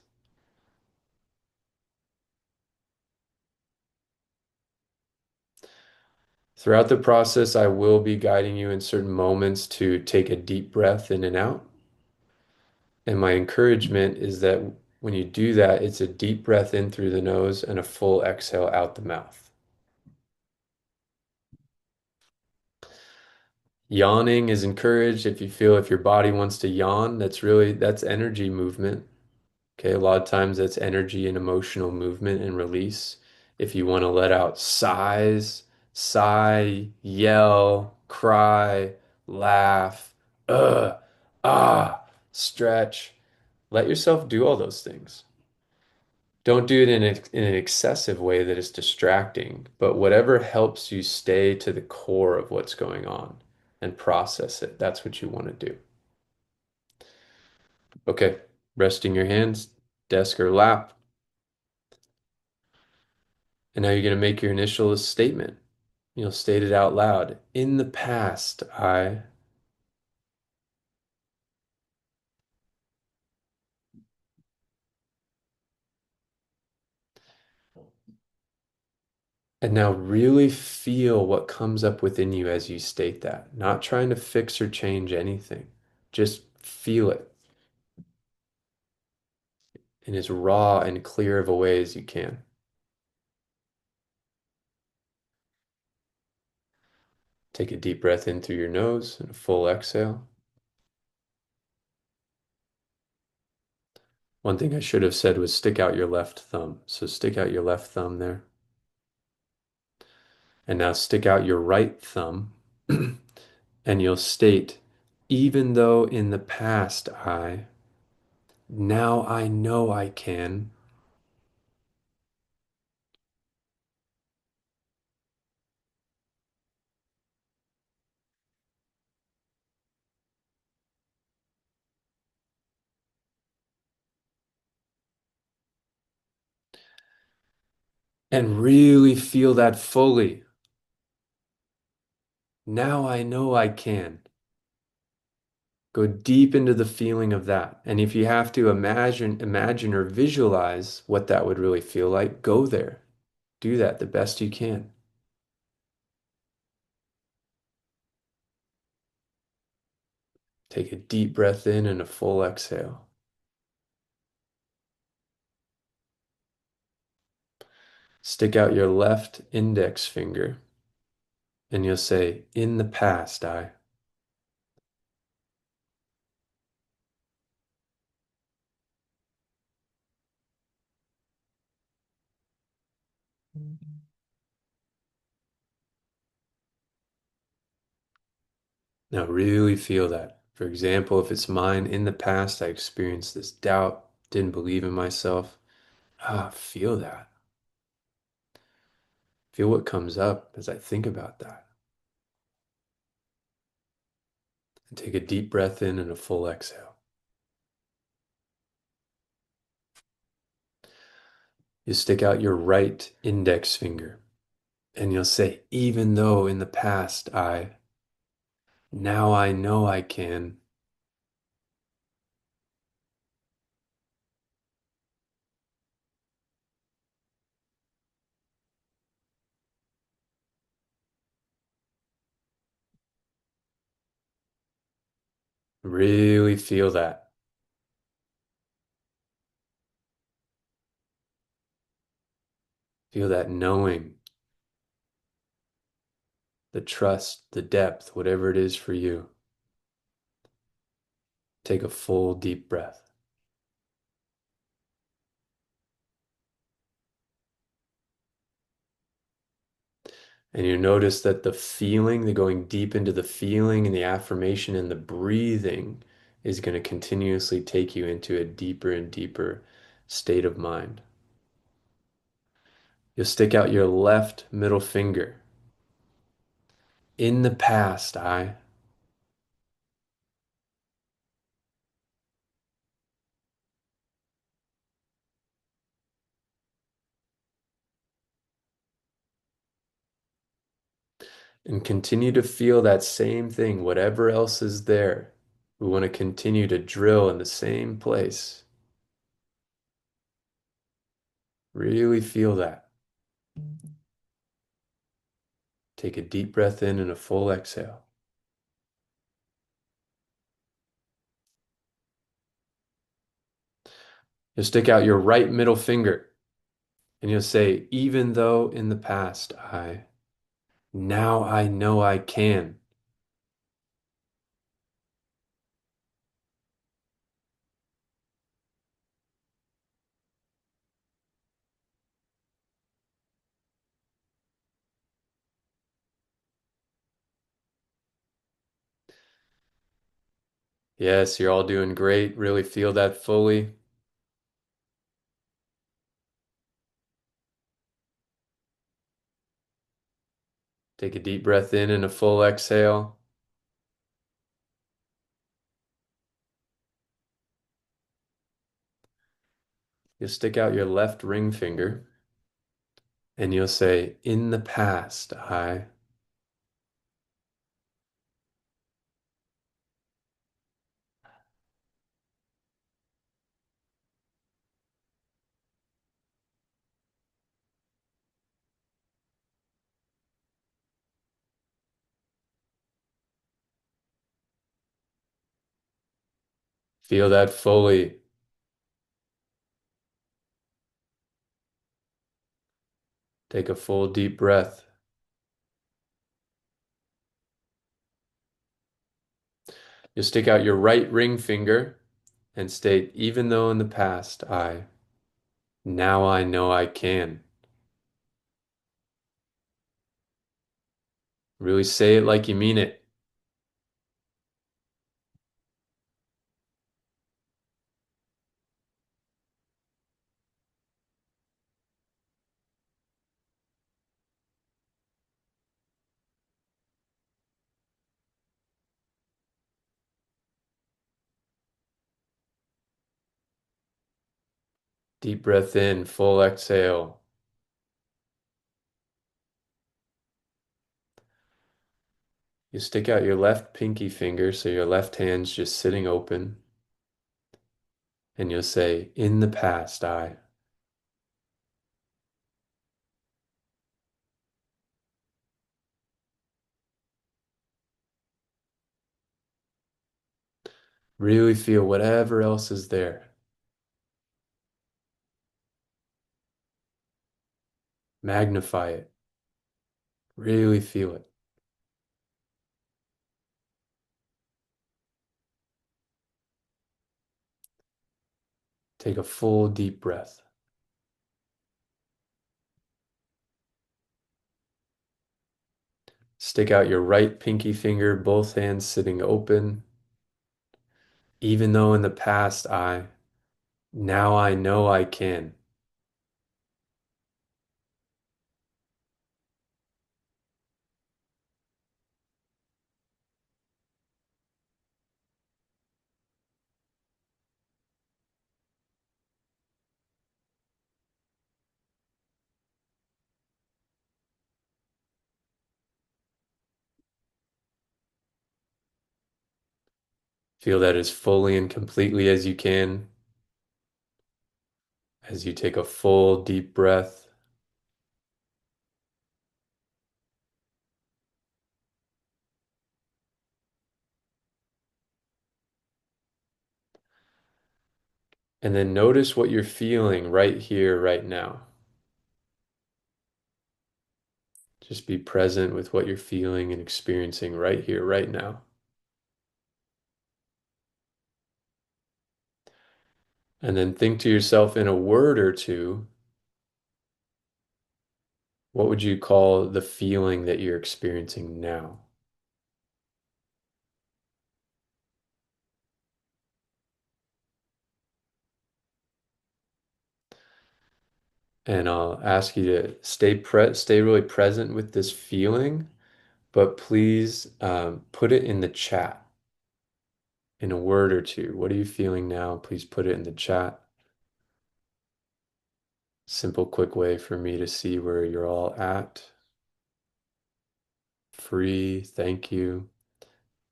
Throughout the process, I will be guiding you in certain moments to take a deep breath in and out. And my encouragement is that when you do that, it's a deep breath in through the nose and a full exhale out the mouth. Yawning is encouraged. If you feel if your body wants to yawn, that's energy movement. Okay, a lot of times that's energy and emotional movement and release. If you want to let out sighs, sigh, yell, cry, laugh, stretch, let yourself do all those things. Don't do it in an excessive way that is distracting, but whatever helps you stay to the core of what's going on and process it, that's what you want to do. Okay, resting your hands, desk or lap. And now you're going to make your initial statement. You'll state it out loud. In the past, I. And now really feel what comes up within you as you state that. Not trying to fix or change anything. Just feel it in as raw and clear of a way as you can. Take a deep breath in through your nose and a full exhale. One thing I should have said was stick out your left thumb. So stick out your left thumb there. And now stick out your right thumb and you'll state, even though in the past now I know I can. And really feel that fully. Now I know I can. Go deep into the feeling of that. And if you have to imagine or visualize what that would really feel like, go there. Do that the best you can. Take a deep breath in and a full exhale. Stick out your left index finger and you'll say, in the past, I. Now really feel that. For example, if it's mine, in the past, I experienced this doubt, didn't believe in myself. Feel that. Feel what comes up as I think about that. And take a deep breath in and a full exhale. You stick out your right index finger and you'll say, even though in the past now I know I can. Really feel that. Feel that knowing, the trust, the depth, whatever it is for you. Take a full deep breath. And you notice that the feeling, the going deep into the feeling and the affirmation and the breathing is going to continuously take you into a deeper and deeper state of mind. You'll stick out your left middle finger. In the past, I. And continue to feel that same thing, whatever else is there. We want to continue to drill in the same place. Really feel that. Take a deep breath in and a full exhale. You'll stick out your right middle finger and you'll say, even though in the past now I know I can. Yes, you're all doing great. Really feel that fully. Take a deep breath in and a full exhale. You'll stick out your left ring finger and you'll say, in the past, I. Feel that fully. Take a full deep breath. You'll stick out your right ring finger and state, even though in the past now I know I can. Really say it like you mean it. Deep breath in, full exhale. You stick out your left pinky finger so your left hand's just sitting open. And you'll say, in the past, I. Really feel whatever else is there. Magnify it. Really feel it. Take a full deep breath. Stick out your right pinky finger, both hands sitting open. Even though in the past now I know I can. Feel that as fully and completely as you can as you take a full deep breath. And then notice what you're feeling right here, right now. Just be present with what you're feeling and experiencing right here, right now. And then think to yourself in a word or two, What would you call the feeling that you're experiencing now? And I'll ask you to stay really present with this feeling, but please put it in the chat in a word or two. What are you feeling now? Please put it in the chat. Simple, quick way for me to see where you're all at. Free, thank you.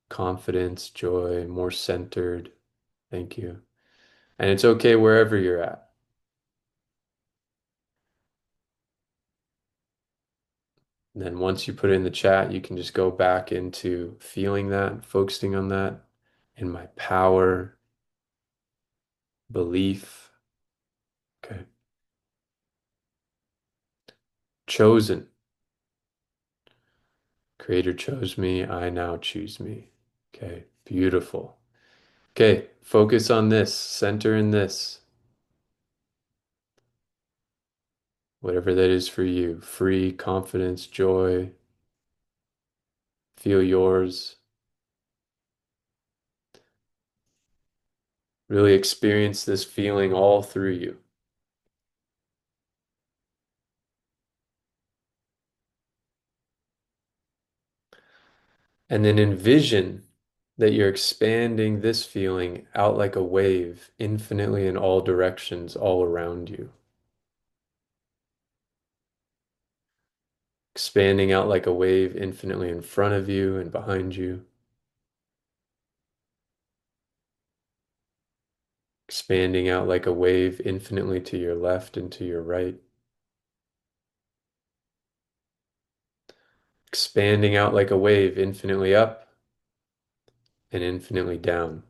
Confidence, joy, more centered, thank you. And it's okay wherever you're at. And then once you put it in the chat, you can just go back into feeling that, focusing on that, in my power, belief. Okay. Chosen. Creator chose me, I now choose me. Okay, beautiful. Okay, focus on this, center in this, whatever that is for you. Free, confidence, joy, feel yours. Really experience this feeling all through you. And then envision that you're expanding this feeling out like a wave, infinitely in all directions, all around you. Expanding out like a wave, infinitely in front of you and behind you. Expanding out like a wave, infinitely to your left and to your right. Expanding out like a wave, infinitely up and infinitely down.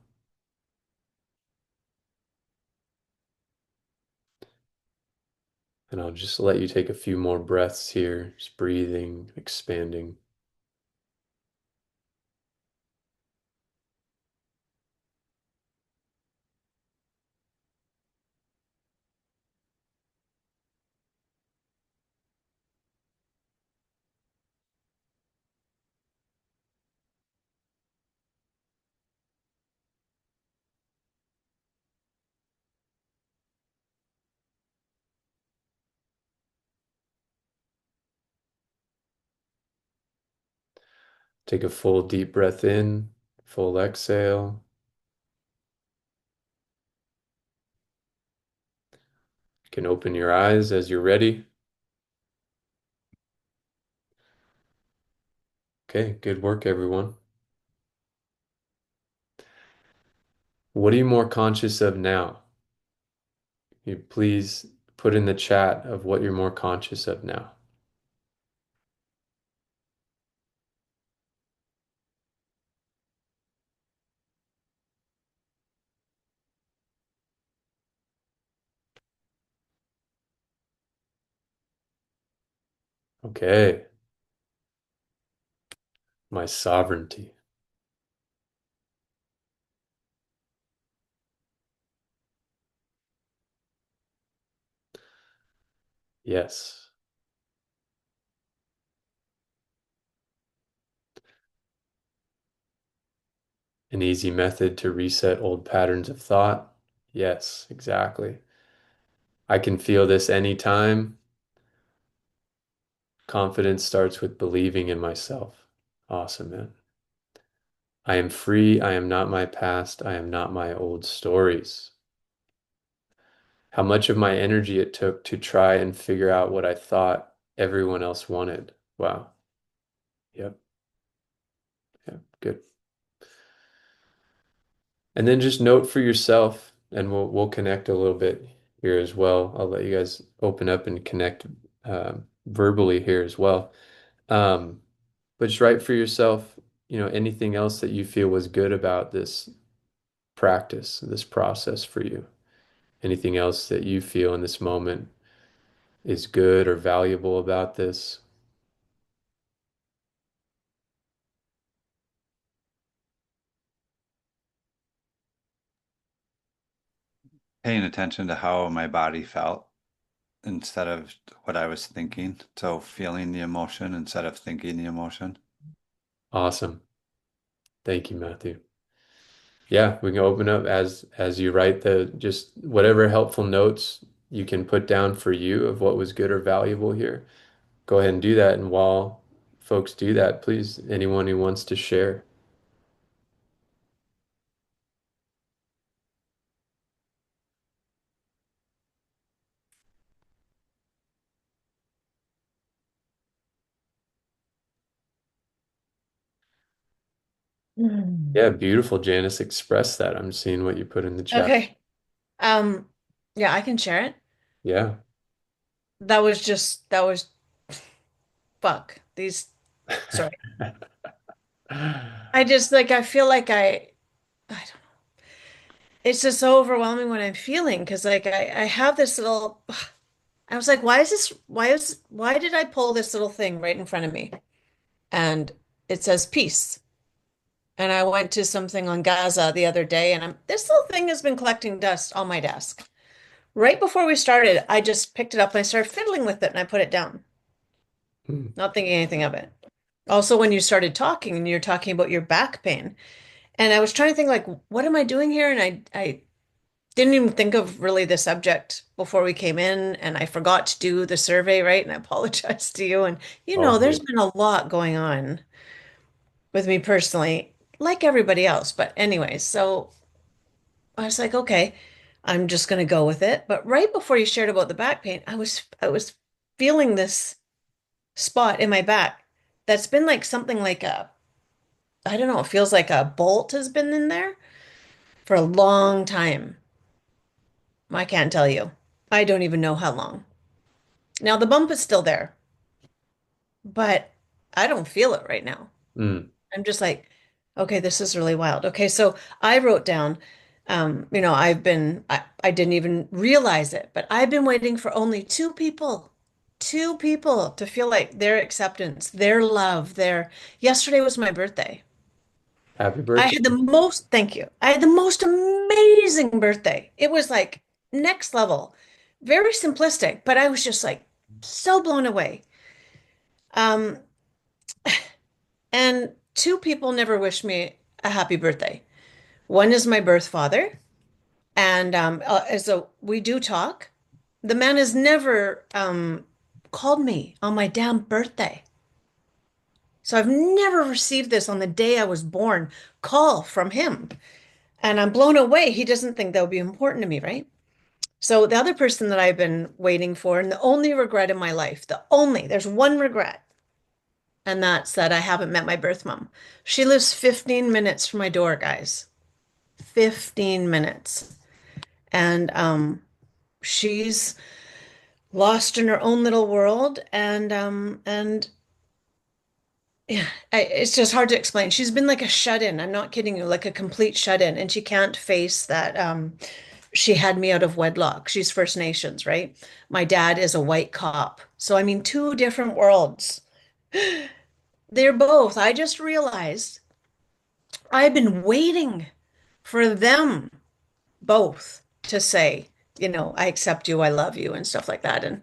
And I'll just let you take a few more breaths here, just breathing, expanding. Take a full deep breath in, full exhale. You can open your eyes as you're ready. Okay, good work, everyone. What are you more conscious of now? You please put in the chat of what you're more conscious of now. Okay, my sovereignty. Yes, an easy method to reset old patterns of thought. Yes, exactly. I can feel this anytime. Confidence starts with believing in myself. Awesome, man. I am free. I am not my past. I am not my old stories. How much of my energy it took to try and figure out what I thought everyone else wanted. Wow. Yep. Yep. Good. And then just note for yourself, and we'll connect a little bit here as well. I'll let you guys open up and connect verbally here as well. Um, but just write for yourself, anything else that you feel was good about this practice, this process for you. Anything else that you feel in this moment is good or valuable about this. Paying attention to how my body felt. instead of what I was thinking. So feeling the emotion instead of thinking the emotion. Awesome. Thank you, Matthew. Yeah, we can open up as you write the just whatever helpful notes you can put down for you of what was good or valuable here. Go ahead and do that. And while folks do that, please, anyone who wants to share. Yeah, beautiful, Janice. Express that. I'm seeing what you put in the chat. Okay. Um, yeah, I can share it. Yeah. That was fuck. These sorry. I just like I feel like I don't know. It's just so overwhelming what I'm feeling because like I have this little I was like, why did I pull this little thing right in front of me? And it says peace. And I went to something on Gaza the other day and this little thing has been collecting dust on my desk. Right before we started, I just picked it up and I started fiddling with it and I put it down, Hmm. not thinking anything of it. Also, when you started talking and you're talking about your back pain, and I was trying to think like, what am I doing here? And I didn't even think of really the subject before we came in, and I forgot to do the survey, right? And I apologize to you. And All there's good. been a lot going on with me personally, like everybody else. But anyways, so I was like, okay, I'm just gonna go with it. But right before you shared about the back pain, I was feeling this spot in my back that's been like something like a, I don't know, it feels like a bolt has been in there for a long time. I can't tell you. I don't even know how long. Now the bump is still there, but I don't feel it right now. Mm. I'm just like, okay, this is really wild. Okay, so I wrote down, I didn't even realize it, but I've been waiting for only two people to feel like their acceptance, their love, yesterday was my birthday. Happy I birthday. had the most, thank you. I had the most amazing birthday. It was like next level, very simplistic, but I was just like so blown away. Um, and two people never wished me a happy birthday. One is my birth father, and so we do talk. The man has never called me on my damn birthday. So I've never received this on the day I was born call from him. And I'm blown away. He doesn't think that would be important to me, right? So the other person that I've been waiting for, and the only regret in my life, there's one regret, and that's that I haven't met my birth mom. She lives 15 minutes from my door, guys. 15 minutes. And she's lost in her own little world, and yeah, it's just hard to explain. She's been like a shut-in. I'm not kidding you, like a complete shut-in, and she can't face that she had me out of wedlock. She's First Nations, right? My dad is a white cop. So I mean, two different worlds. They're both. I just realized I've been waiting for them both to say, I accept you, I love you, and stuff like that. And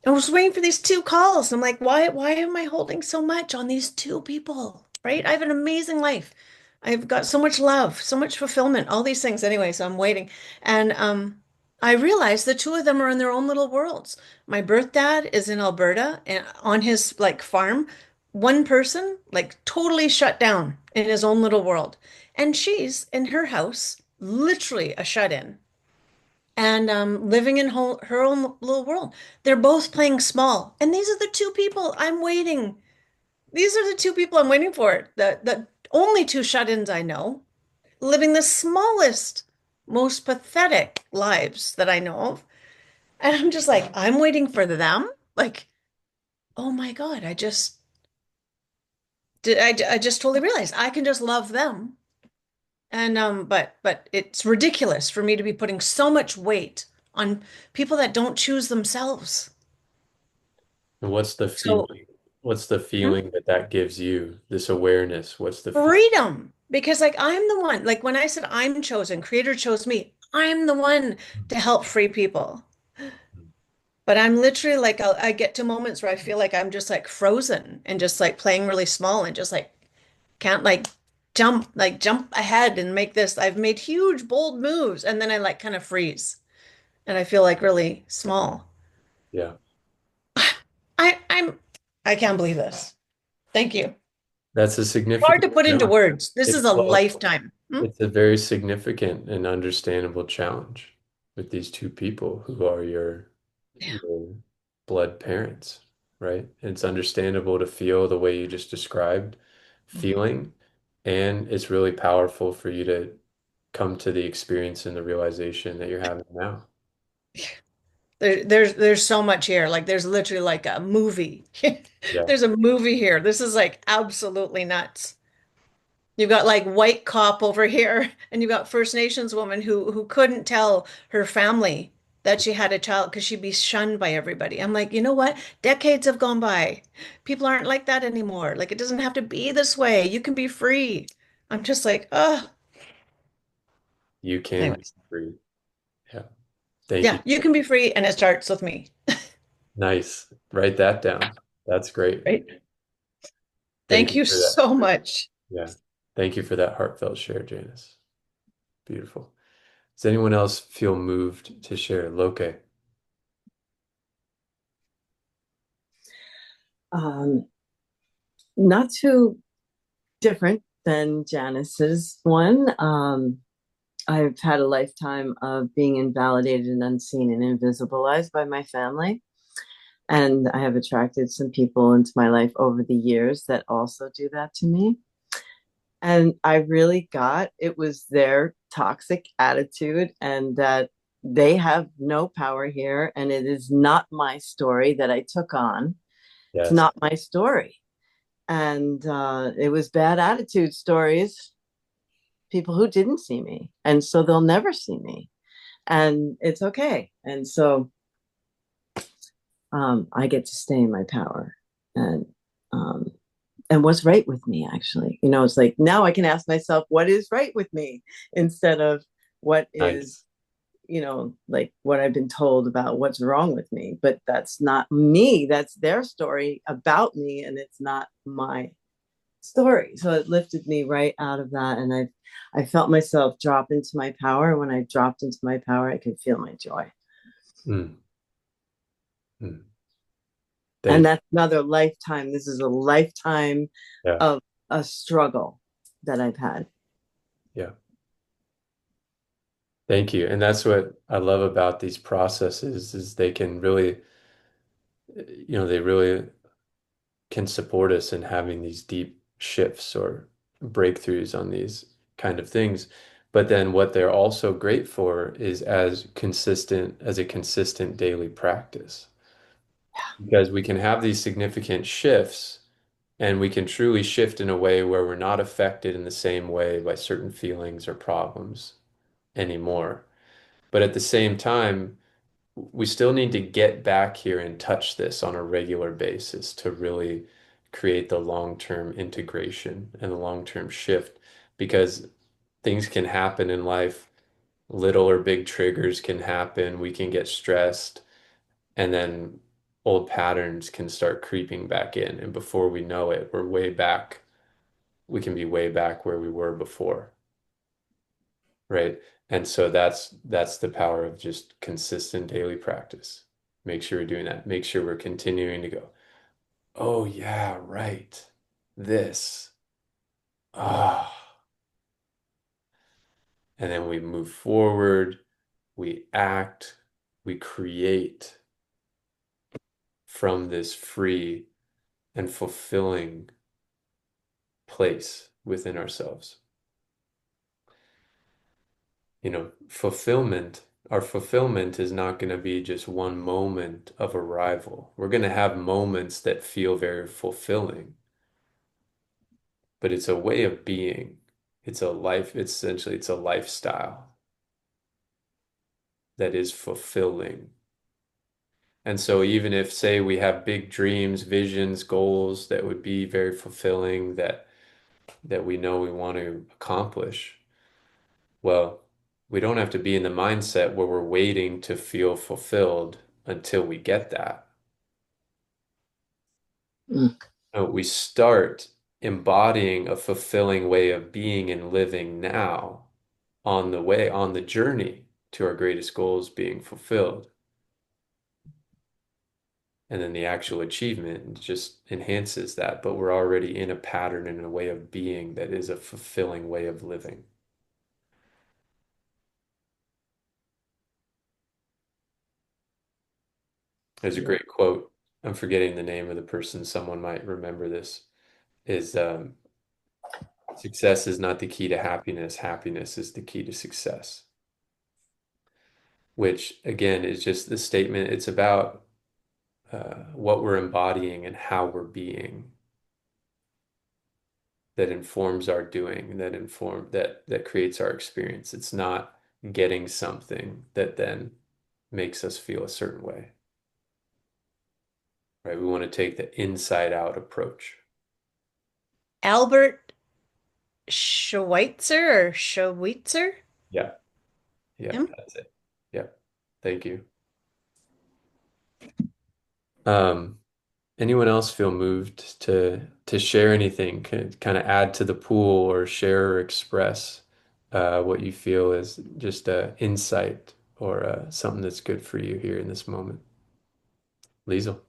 I was waiting for these two calls. I'm like, why am I holding so much on these two people? Right? I have an amazing life. I've got so much love, so much fulfillment, all these things. Anyway, so I'm waiting. And I realized the two of them are in their own little worlds. My birth dad is in Alberta and on his like farm, one person like totally shut down in his own little world. And she's in her house, literally a shut-in and living in her own little world. They're both playing small. And these are the two people I'm waiting. These are the two people I'm waiting for. The only two shut-ins I know, living the smallest, most pathetic lives that I know of. And I'm just like, I'm waiting for them. Like, oh my God, I just totally realized I can just love them. And but it's ridiculous for me to be putting so much weight on people that don't choose themselves. And what's the So feeling? What's the hmm, feeling that that gives you? This awareness. What's the feeling? freedom, because like I'm the one, like when I said I'm chosen, Creator chose me, I'm the one to help free people. But I'm literally like, I get to moments where I feel like I'm just like frozen and just like playing really small and just like can't like jump ahead and make this. I've made huge, bold moves and then I like kind of freeze and I feel like really small. Yeah. I, I'm, I can't believe this. Thank you. That's a Hard to significant put into challenge. words. This is a Well, lifetime. it's a very significant and understandable challenge with these two people who are Yeah. your blood parents, right? It's understandable to feel the way you just described feeling, and it's really powerful for you to come to the experience and the realization that you're having now. There's so much here. Like there's literally like a movie. Yeah. There's a movie here. This is like absolutely nuts. You've got like white cop over here, and you've got First Nations woman who couldn't tell her family that she had a child because she'd be shunned by everybody. I'm like, you know what? Decades have gone by. People aren't like that anymore. Like it doesn't have to be this way. You can be free. I'm just like, oh. You can be Anyways, free. Yeah. Thank you. yeah, you can be free, and it starts with me, Nice. Write that down. That's great. right? Thank Thank you you for that. so much. Yeah. Thank you for that heartfelt share, Janice. Beautiful. Does anyone else feel moved to share? Loke. Um, Not too different than Janice's one. I've had a lifetime of being invalidated and unseen and invisibilized by my family. And I have attracted some people into my life over the years that also do that to me. And I really got it was their toxic attitude and that they have no power here. And it is not my story that I took on. It's Yes. not my story. And it was bad attitude stories, people who didn't see me. And so they'll never see me. And it's okay. And so I get to stay in my power and um, and what's right with me actually. It's like now I can ask myself what is right with me instead of what Nice. is like what I've been told about what's wrong with me. But that's not me. That's their story about me, and it's not my story. So it lifted me right out of that, and I felt myself drop into my power. When I dropped into my power, I could feel my joy. Mm. Mm. And Thank that's another lifetime. This is a lifetime you. Yeah. of a struggle that I've had. Yeah. Thank you. And that's what I love about these processes is they can really, they really can support us in having these deep shifts or breakthroughs on these kind of things. But then what they're also great for is as a consistent daily practice. Because we can have these significant shifts and we can truly shift in a way where we're not affected in the same way by certain feelings or problems anymore. But at the same time, we still need to get back here and touch this on a regular basis to really create the long-term integration and the long-term shift because things can happen in life. Little or big triggers can happen. We can get stressed, and then old patterns can start creeping back in. And before we know it, we're way back. We can be way back where we were before, right? And so that's the power of just consistent daily practice. Make sure we're doing that. Make sure we're continuing to go, oh yeah, right. This. Ah. And then we move forward, we act, we create from this free and fulfilling place within ourselves. Our fulfillment is not going to be just one moment of arrival. We're going to have moments that feel very fulfilling, but it's a way of being. It's a lifestyle that is fulfilling. And so even if, say, we have big dreams, visions, goals that would be very fulfilling that we know we want to accomplish, well, we don't have to be in the mindset where we're waiting to feel fulfilled until we get that. Mm. We start embodying a fulfilling way of being and living now on the way, on the journey to our greatest goals being fulfilled. And then the actual achievement just enhances that, but we're already in a pattern and a way of being that is a fulfilling way of living. There's a great quote. I'm forgetting the name of the person. Someone might remember this. Is success is not the key to happiness. Happiness is the key to success. Which again is just the statement. It's about what we're embodying and how we're being that informs our doing, that creates our experience. It's not getting something that then makes us feel a certain way. Right? We want to take the inside out approach. Albert Schweitzer or Schweitzer? Yeah. Yeah, Him? that's it. Yeah. Thank you. Um, Anyone else feel moved to share anything, kind of add to the pool or share or express what you feel is just insight or something that's good for you here in this moment? Liesel.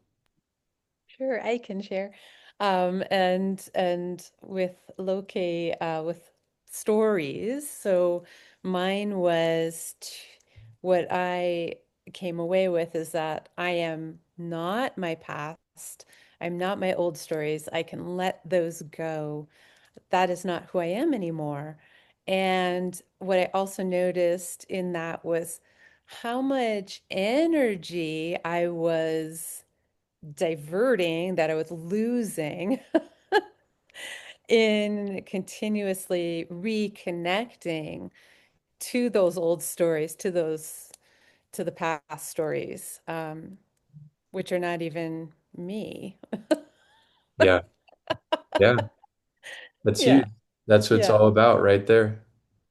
Sure, I can share. And with Loke, with stories. So mine was what I came away with is that I am not my past. I'm not my old stories. I can let those go. That is not who I am anymore. And what I also noticed in that was how much energy I was diverting, that I was losing in continuously reconnecting to those old stories, to the past stories, which are not even me. Yeah. Yeah. That's Yeah, huge. That's what it's yeah, all about right there.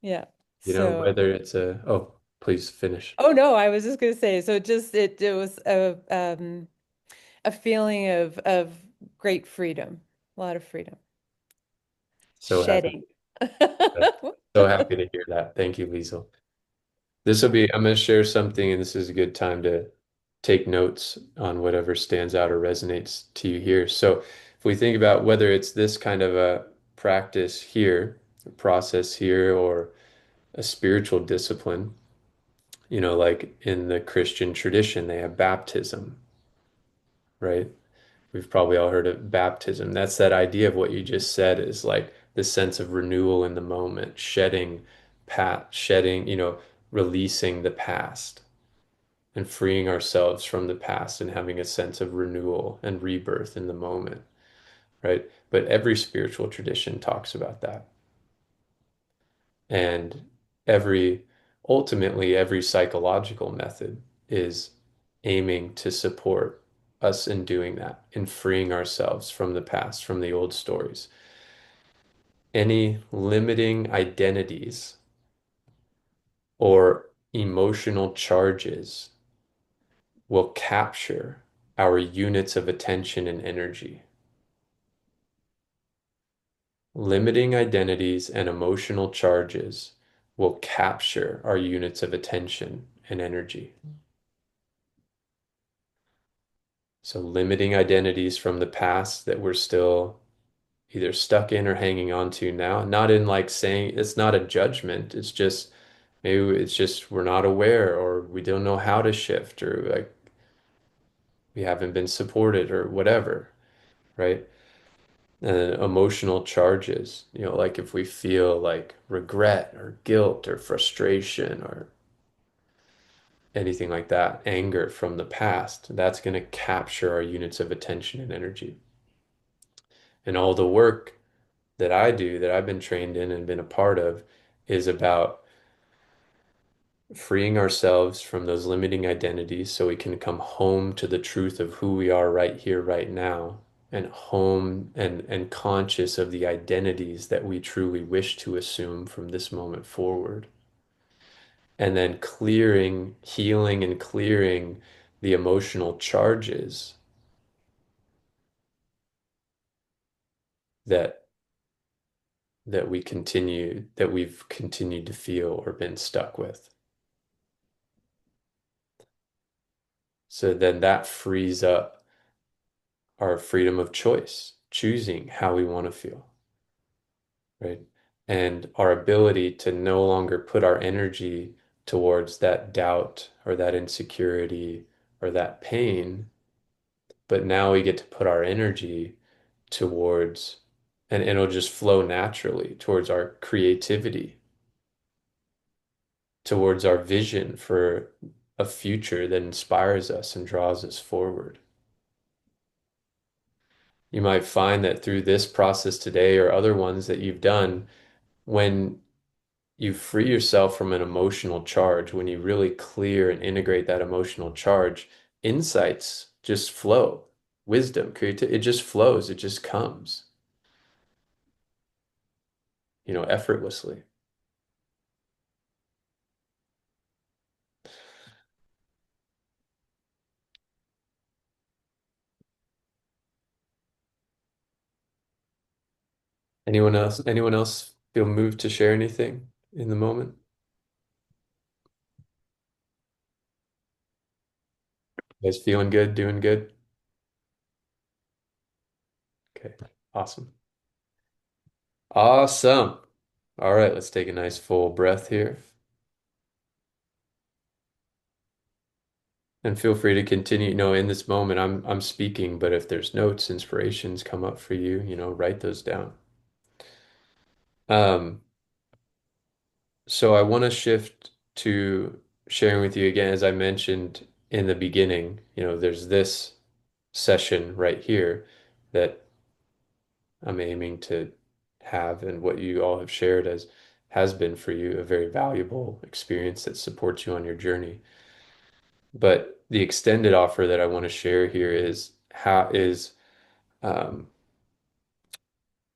yeah. You know, So, whether it's oh, please finish. oh no, I was just gonna say, so just it was a feeling of great freedom, a lot of freedom, So happy. shedding. So happy to hear that. Thank you, Liesel. I'm going to share something, and this is a good time to take notes on whatever stands out or resonates to you here. So, if we think about whether it's this kind of a practice here, a process here, or a spiritual discipline, like in the Christian tradition, they have baptism, right? We've probably all heard of baptism. That's that idea of what you just said is like the sense of renewal in the moment, shedding, releasing the past and freeing ourselves from the past and having a sense of renewal and rebirth in the moment, right? But every spiritual tradition talks about that. And ultimately, every psychological method is aiming to support us in doing that, in freeing ourselves from the past, from the old stories. Any limiting identities or emotional charges will capture our units of attention and energy. Limiting identities and emotional charges will capture our units of attention and energy. So, limiting identities from the past that we're still either stuck in or hanging on to now, not in like saying it's not a judgment, it's just maybe it's just we're not aware or we don't know how to shift or like we haven't been supported or whatever, right? And emotional charges, like if we feel like regret or guilt or frustration or anything like that, anger from the past, that's going to capture our units of attention and energy. And all the work that I do, that I've been trained in and been a part of, is about freeing ourselves from those limiting identities so we can come home to the truth of who we are right here, right now, and home and conscious of the identities that we truly wish to assume from this moment forward. And then healing and clearing the emotional charges that that we've continued to feel or been stuck with. So then that frees up our freedom of choice, choosing how we want to feel, right? And our ability to no longer put our energy towards that doubt or that insecurity or that pain, but now we get to put our energy towards, and it'll just flow naturally towards our creativity, towards our vision for a future that inspires us and draws us forward. You might find that through this process today or other ones that you've done, when you free yourself from an emotional charge, when you really clear and integrate that emotional charge, insights just flow. Wisdom, creativity, it just flows, it just comes, effortlessly. Anyone else feel moved to share anything in the moment? You guys feeling good, doing good? Okay, awesome. Awesome. All right, let's take a nice full breath here. And feel free to continue. In this moment I'm speaking, but if there's notes, inspirations come up for you, write those down. Um, so I want to shift to sharing with you again, as I mentioned in the beginning, there's this session right here that I'm aiming to have, and what you all have shared as has been for you a very valuable experience that supports you on your journey. But the extended offer that I want to share here is um,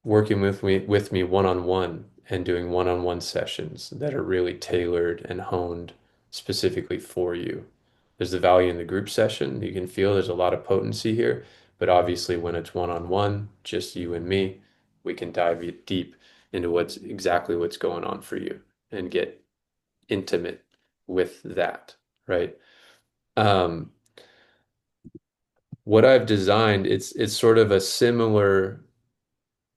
working with me one-on-one and doing one-on-one sessions that are really tailored and honed specifically for you. There's the value in the group session. You can feel there's a lot of potency here, but obviously when it's one-on-one, just you and me, we can dive deep into what's going on for you and get intimate with that, right? Um, what I've designed, it's sort of a similar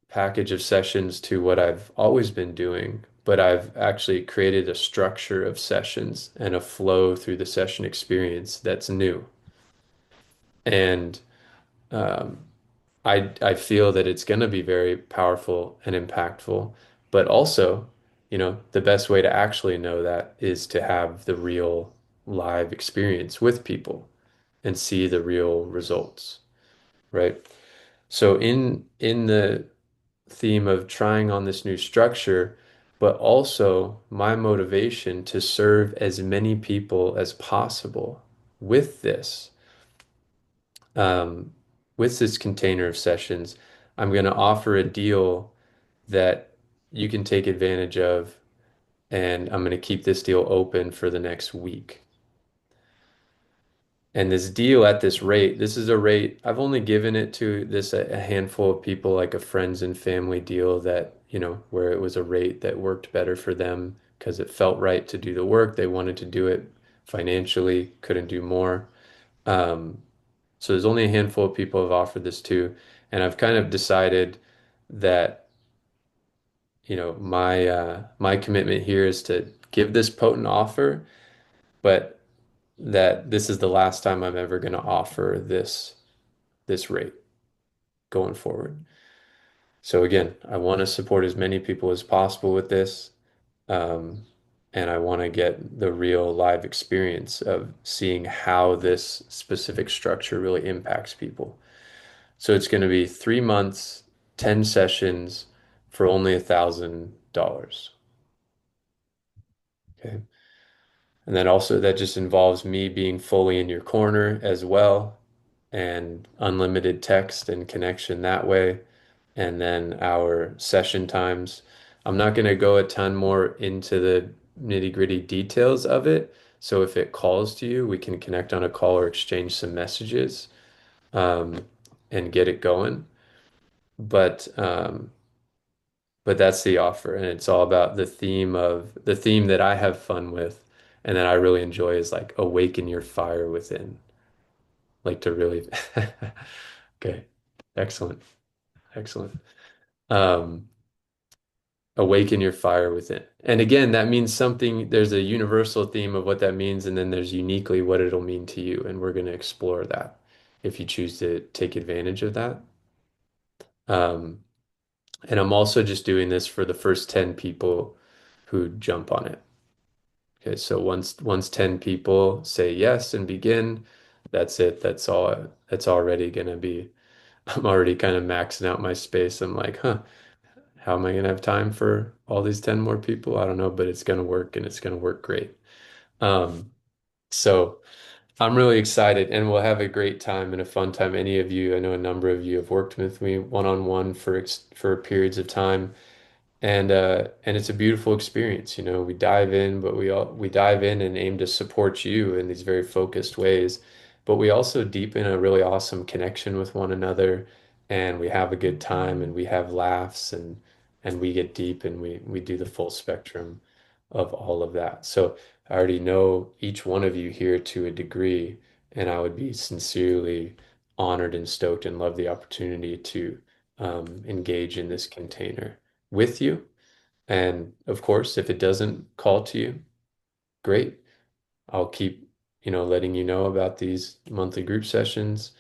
package of sessions to what I've always been doing, but I've actually created a structure of sessions and a flow through the session experience that's new. And um, I feel that it's going to be very powerful and impactful, but also, the best way to actually know that is to have the real live experience with people and see the real results, right? So in the theme of trying on this new structure, but also my motivation to serve as many people as possible with this, um, with this container of sessions, I'm going to offer a deal that you can take advantage of, and I'm going to keep this deal open for the next week. And this deal at this rate, this is a rate, I've only given it to a handful of people, like a friends and family deal that, where it was a rate that worked better for them because it felt right to do the work. They wanted to do it financially, couldn't do more. Um, so there's only a handful of people I've offered this to, and I've kind of decided that, my commitment here is to give this potent offer, but that this is the last time I'm ever going to offer this rate going forward. So again, I want to support as many people as possible with this. Um, and I want to get the real live experience of seeing how this specific structure really impacts people. So it's going to be 3 months, 10 sessions for only $1,000. Okay. And then also that just involves me being fully in your corner as well, and unlimited text and connection that way. And then our session times. I'm not going to go a ton more into the nitty-gritty details of it So if it calls to you, we can connect on a call or exchange some messages, um, and get it going. But that's the offer, and it's all about the theme that I have fun with, and that I really enjoy is like awaken your fire within. Like to really okay, excellent, excellent. Um, Awaken your fire within. And again, that means something, there's a universal theme of what that means, and then there's uniquely what it'll mean to you. And we're going to explore that if you choose to take advantage of that. Um, and I'm also just doing this for the first 10 people who jump on it. Okay, so once 10 people say yes and begin, that's it. That's all. That's already going to be, I'm already kind of maxing out my space. I'm like, huh, how am I going to have time for all these 10 more people? I don't know, but it's going to work and it's going to work great. Um, so I'm really excited and we'll have a great time and a fun time. Any of you, I know a number of you have worked with me one-on-one for periods of time. And it's a beautiful experience. You know, we dive in, but we dive in and aim to support you in these very focused ways. But we also deepen a really awesome connection with one another, and we have a good time, and we have laughs, and we get deep, and we do the full spectrum of all of that. So I already know each one of you here to a degree, and I would be sincerely honored and stoked and love the opportunity to engage in this container with you. And of course, if it doesn't call to you, great. I'll keep, letting you know about these monthly group sessions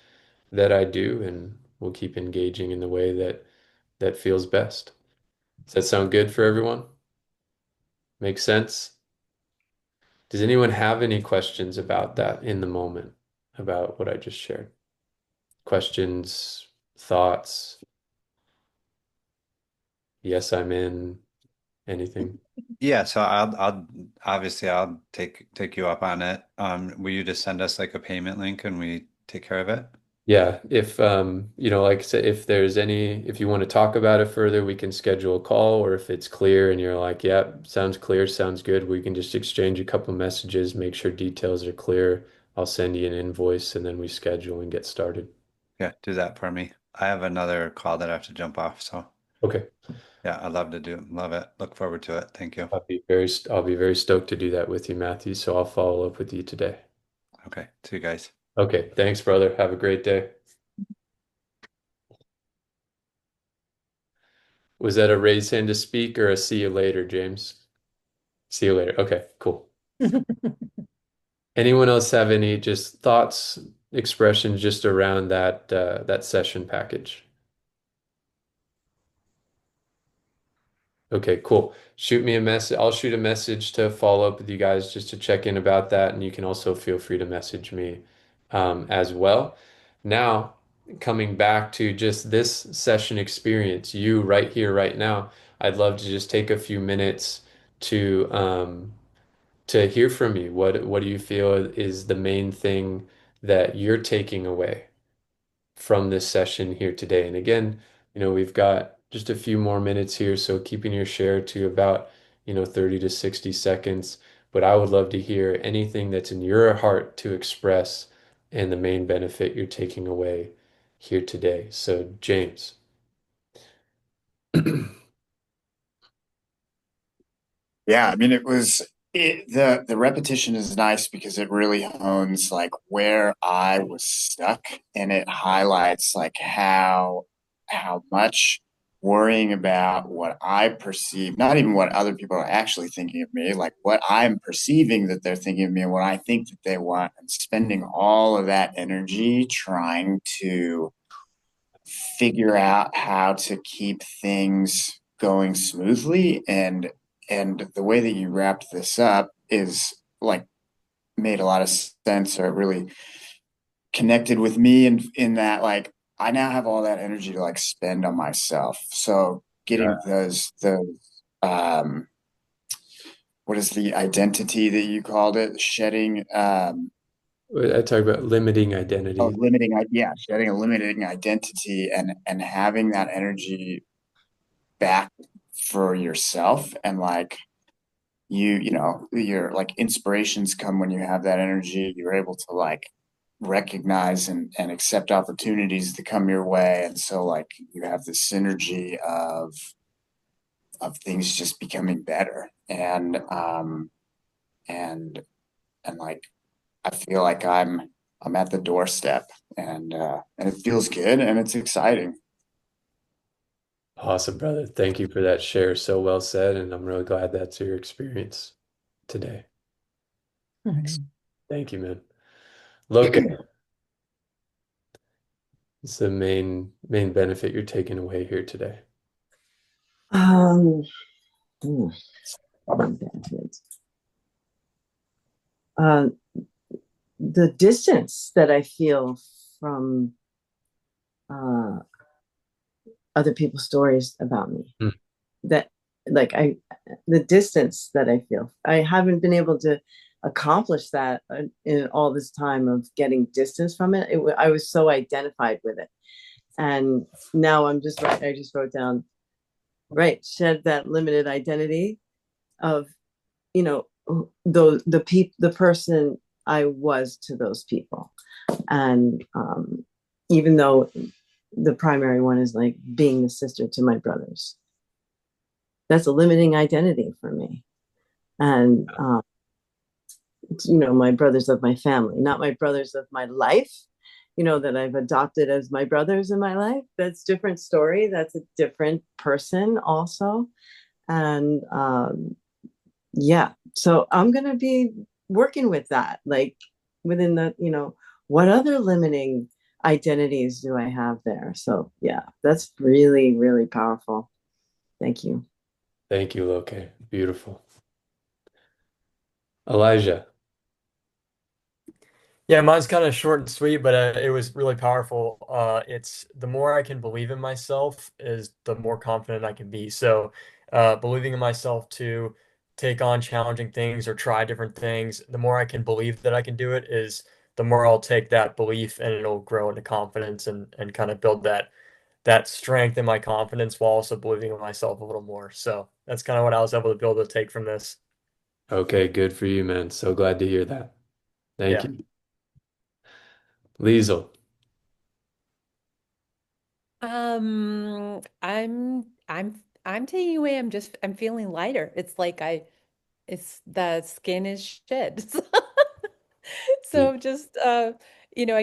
that I do, and we'll keep engaging in the way that feels best. Does that sound good for everyone? Make sense? Does anyone have any questions about that in the moment, about what I just shared? Questions, thoughts? Yes, I'm in. Anything? Yeah, so I'll obviously I'll take you up on it. Will you just send us like a payment link and we take care of it? Yeah, if like I said, if you want to talk about it further, we can schedule a call, or if it's clear and you're like, yeah, sounds clear, sounds good, we can just exchange a couple messages, make sure details are clear. I'll send you an invoice and then we schedule and get started. Yeah, do that for me. I have another call that I have to jump off, so Okay. yeah, I'd love to love it. Look forward to it. Thank you. I'll be very stoked to do that with you, Matthew. So I'll follow up with you today. Okay, see you guys. Okay, thanks, brother. Have a great day. Was that a raise hand to speak or a see you later, James? See you later. Okay, cool. Anyone else have any just thoughts, expressions just around that session package? Okay, cool. Shoot me a message. I'll shoot a message to follow up with you guys just to check in about that, and you can also feel free to message me as well. Now, coming back to just this session experience, you right here, right now, I'd love to just take a few minutes to hear from you. What do you feel is the main thing that you're taking away from this session here today? And again, we've got just a few more minutes here, so keeping your share to about, 30 to 60 seconds. But I would love to hear anything that's in your heart to express and the main benefit you're taking away here today. So, James. Yeah, I mean, the repetition is nice because it really hones like where I was stuck, and it highlights like how much worrying about what I perceive, not even what other people are actually thinking of me, like what I'm perceiving that they're thinking of me and what I think that they want, and spending all of that energy trying to figure out how to keep things going smoothly. And the way that you wrapped this up is like made a lot of sense, or it really connected with me in that like I now have all that energy to like spend on myself. So getting those um what is the identity that you called it? Shedding I talk about limiting identity. shedding a limiting identity, and having that energy back for yourself, and like you know, your like inspirations come when you have that energy. You're able to like recognize and accept opportunities that come your way. And so like you have this synergy of things just becoming better. And and like I feel like I'm at the doorstep and it feels good and it's exciting. Awesome, brother. Thank you for that share. So well said, and I'm really glad that's your experience today. Thanks. Thank you, man. Look, it's the main benefit you're taking away here today. Um, ooh, benefits. Uh, the distance that I feel from uh, other people's stories about me. Mm. That, like, the distance that I feel. I haven't been able to accomplish that in all this time of getting distance from it. I was so identified with it. And now I just wrote down, right, shed that limited identity of, you know, the person I was to those people. And even though the primary one is like being the sister to my brothers, that's a limiting identity for me. And you know, my brothers of my family, not my brothers of my life, you know, that I've adopted as my brothers in my life. That's a different story. That's a different person also. And yeah, so I'm going to be working with that, like within the, you know, what other limiting identities do I have there? So yeah, that's really, really powerful. Thank you. Thank you, Loke. Beautiful. Elijah. Yeah, mine's kind of short and sweet, but it was really powerful. It's the more I can believe in myself is the more confident I can be. So, believing in myself to take on challenging things or try different things, the more I can believe that I can do it is the more I'll take that belief and it'll grow into confidence and kind of build that strength in my confidence while also believing in myself a little more. So that's kind of what I was able to be able to take from this. Okay, good for you, man. So glad to hear that. Thank Yeah. you. Liesel. I'm taking away, I'm feeling lighter. It's like it's the skin is shed. So just I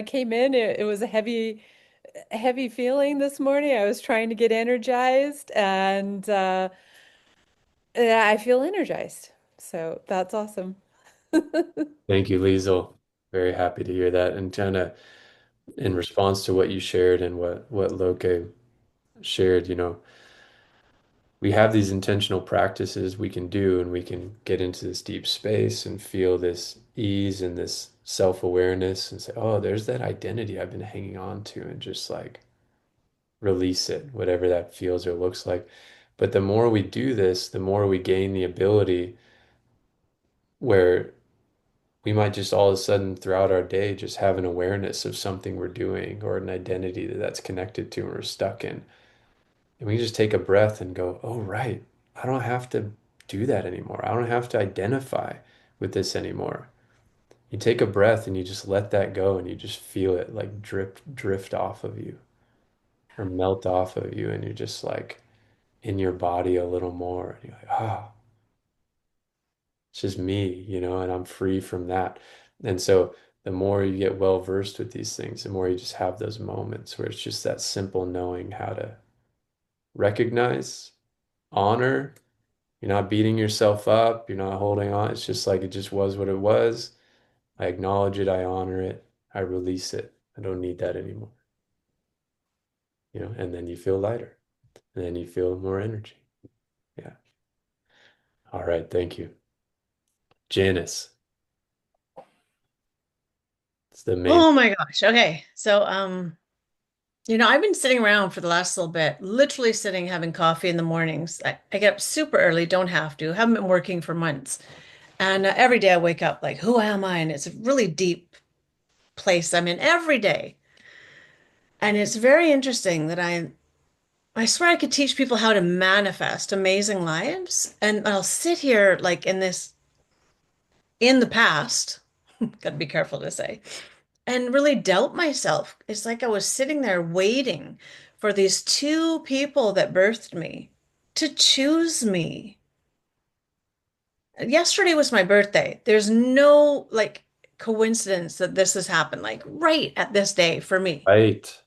came in, it was a heavy feeling this morning. I was trying to get energized and yeah, I feel energized. So that's awesome. Thank you, Liesel. Very happy to hear that. And kind of in response to what you shared and what Loke shared, you know, we have these intentional practices we can do, and we can get into this deep space and feel this ease and this self-awareness and say, oh, there's that identity I've been hanging on to, and just like release it, whatever that feels or looks like. But the more we do this, the more we gain the ability where we might just all of a sudden throughout our day just have an awareness of something we're doing or an identity that's connected to and we're stuck in. And we just take a breath and go, oh, right, I don't have to do that anymore. I don't have to identify with this anymore. You take a breath and you just let that go and you just feel it like drift off of you or melt off of you. And you're just like in your body a little more. And you're like, ah, it's just me, you know, and I'm free from that. And so the more you get well versed with these things, the more you just have those moments where it's just that simple knowing how to recognize, honor. You're not beating yourself up. You're not holding on. It's just like it just was what it was. I acknowledge it. I honor it. I release it. I don't need that anymore. You know, and then you feel lighter. And then you feel more energy. Yeah. All right. Thank you. Janice. It's the main. Oh my gosh. Okay. So, I've been sitting around for the last little bit, literally sitting having coffee in the mornings. I get up super early, don't have to, haven't been working for months. And every day I wake up like, who am I? And it's a really deep place I'm in every day. And it's very interesting that I swear I could teach people how to manifest amazing lives. And I'll sit here like in the past, gotta be careful to say, and really doubt myself. It's like I was sitting there waiting for these two people that birthed me to choose me. Yesterday was my birthday. There's no like coincidence that this has happened, like right at this day for me, Right.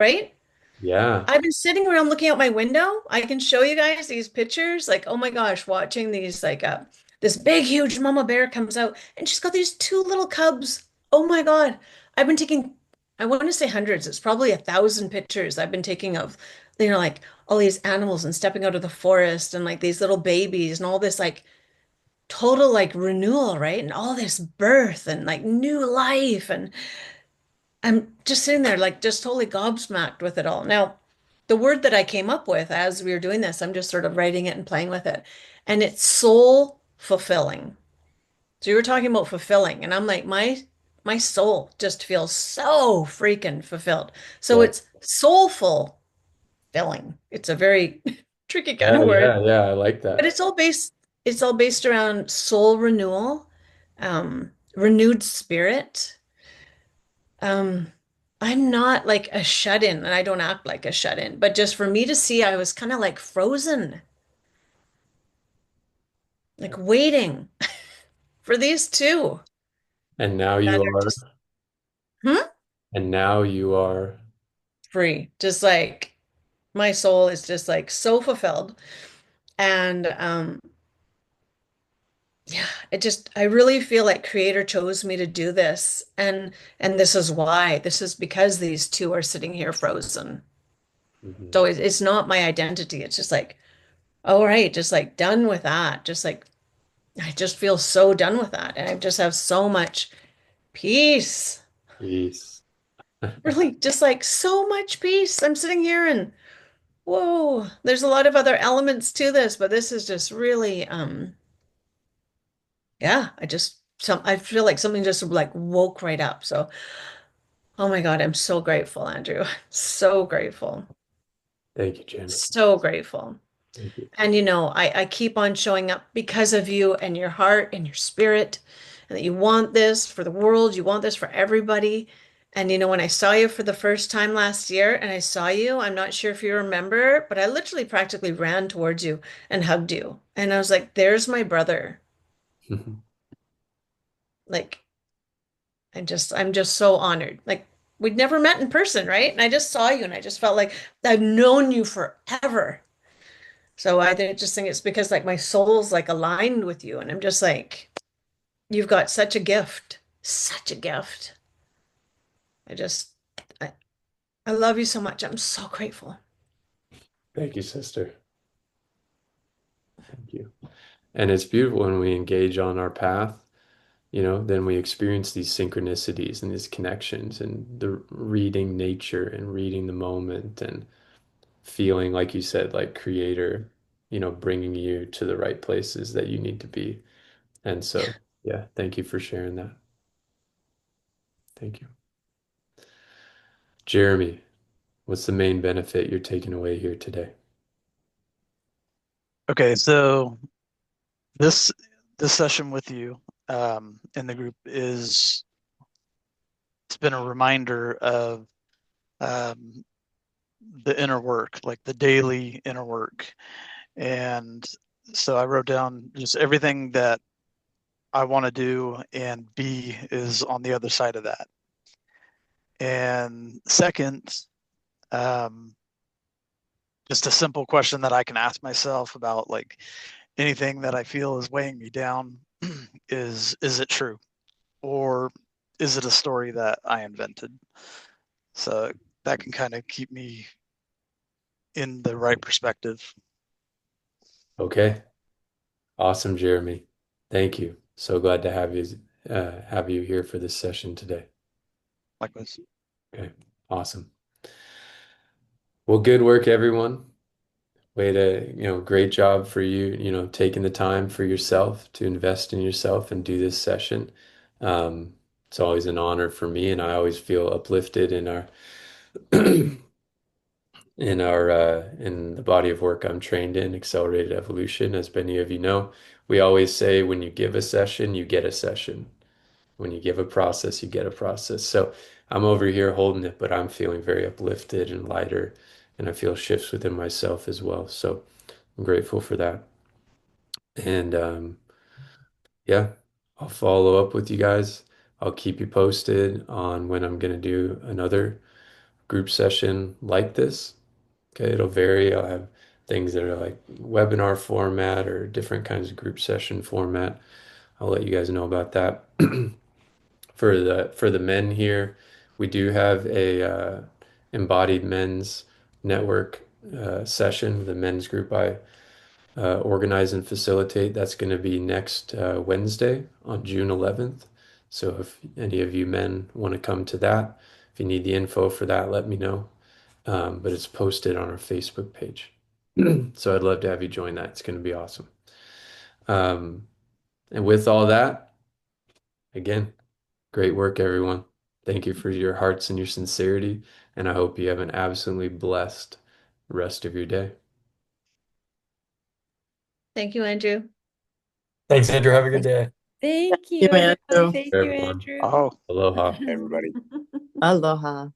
right? Yeah. I've been sitting around looking out my window. I can show you guys these pictures. Like, oh my gosh, watching these like this big huge mama bear comes out and she's got these two little cubs. Oh my God. I've been taking, I want to say hundreds. It's probably 1,000 pictures I've been taking of, like all these animals and stepping out of the forest and like these little babies and all this like total like renewal, right? And all this birth and like new life. And I'm just sitting there, like, just totally gobsmacked with it all. Now, the word that I came up with as we were doing this, I'm just sort of writing it and playing with it. And it's soul fulfilling. So you were talking about fulfilling, and I'm like, my soul just feels so freaking fulfilled. So Yeah. it's soulful filling. It's a very tricky kind Yeah, of word, yeah, yeah. I like but that. it's all based around soul renewal, renewed spirit. Um, I'm not like a shut-in, and I don't act like a shut-in, but just for me to see, I was kind of like frozen, like waiting for these two And now that you are are, just hmm? and now you are, Free. Just like my soul is just like so fulfilled. And yeah, I really feel like Creator chose me to do this. And this is why. This is because these two are sitting here frozen. Mhm. So it's not my identity. It's just like, all right, just like done with that. Just like I just feel so done with that. And I just have so much peace. Peace. Really, just like so much peace. I'm sitting here and whoa, there's a lot of other elements to this, but this is just really yeah, I feel like something just like woke right up. So, oh my God, I'm so grateful, Andrew. So grateful. Thank you, Janice. So grateful. Thank you. And I keep on showing up because of you and your heart and your spirit, and that you want this for the world, you want this for everybody. And when I saw you for the first time last year and I saw you, I'm not sure if you remember, but I literally practically ran towards you and hugged you. And I was like, there's my brother. Like, I'm just so honored. Like, we'd never met in person, right? And I just saw you and I just felt like I've known you forever. So just think it's because like my soul's like aligned with you, and I'm just like, you've got such a gift, such a gift. I just, I, I love you so much. I'm so grateful. Thank you, sister. Thank you. And it's beautiful when we engage on our path, then we experience these synchronicities and these connections and the reading nature and reading the moment and feeling, like you said, like creator, bringing you to the right places that you need to be. And Yeah. so, yeah, thank you for sharing that. Thank you. Jeremy, what's the main benefit you're taking away here today? Okay, so this this session with you in the group it's been a reminder of um, the inner work, like the daily inner work. And so I wrote down just everything that I want to do, and B is on the other side of that. And second, um, just a simple question that I can ask myself about like anything that I feel is weighing me down is it true? Or is it a story that I invented? So that can kind of keep me in the right perspective. Okay. Awesome, Jeremy. Thank you. So glad to have you here for this session today. Likewise. Okay. Awesome. Well, good work, everyone. Way to, great job for you, taking the time for yourself to invest in yourself and do this session. It's always an honor for me, and I always feel uplifted in our in the body of work I'm trained in, accelerated evolution, as many of you know, we always say when you give a session, you get a session. When you give a process, you get a process. So I'm over here holding it, but I'm feeling very uplifted and lighter, and I feel shifts within myself as well. So I'm grateful for that. And yeah, I'll follow up with you guys. I'll keep you posted on when I'm going to do another group session like this. Okay, it'll vary. I'll have things that are like webinar format or different kinds of group session format. I'll let you guys know about that. For the men here, we do have a embodied men's network session, the men's group I organize and facilitate. That's going to be next Wednesday on June 11th. So if any of you men want to come to that, if you need the info for that, let me know. But it's posted on our Facebook page. So I'd love to have you join that. It's going to be awesome. And with all that, again, great work, everyone. Thank you for your hearts and your sincerity. And I hope you have an absolutely blessed rest of your day. Thank you, Andrew. Thanks, Andrew. Have a good day. Thank you, you, everyone. Andrew. Thank you, Everyone. Andrew. Oh. Aloha. Everybody. Aloha.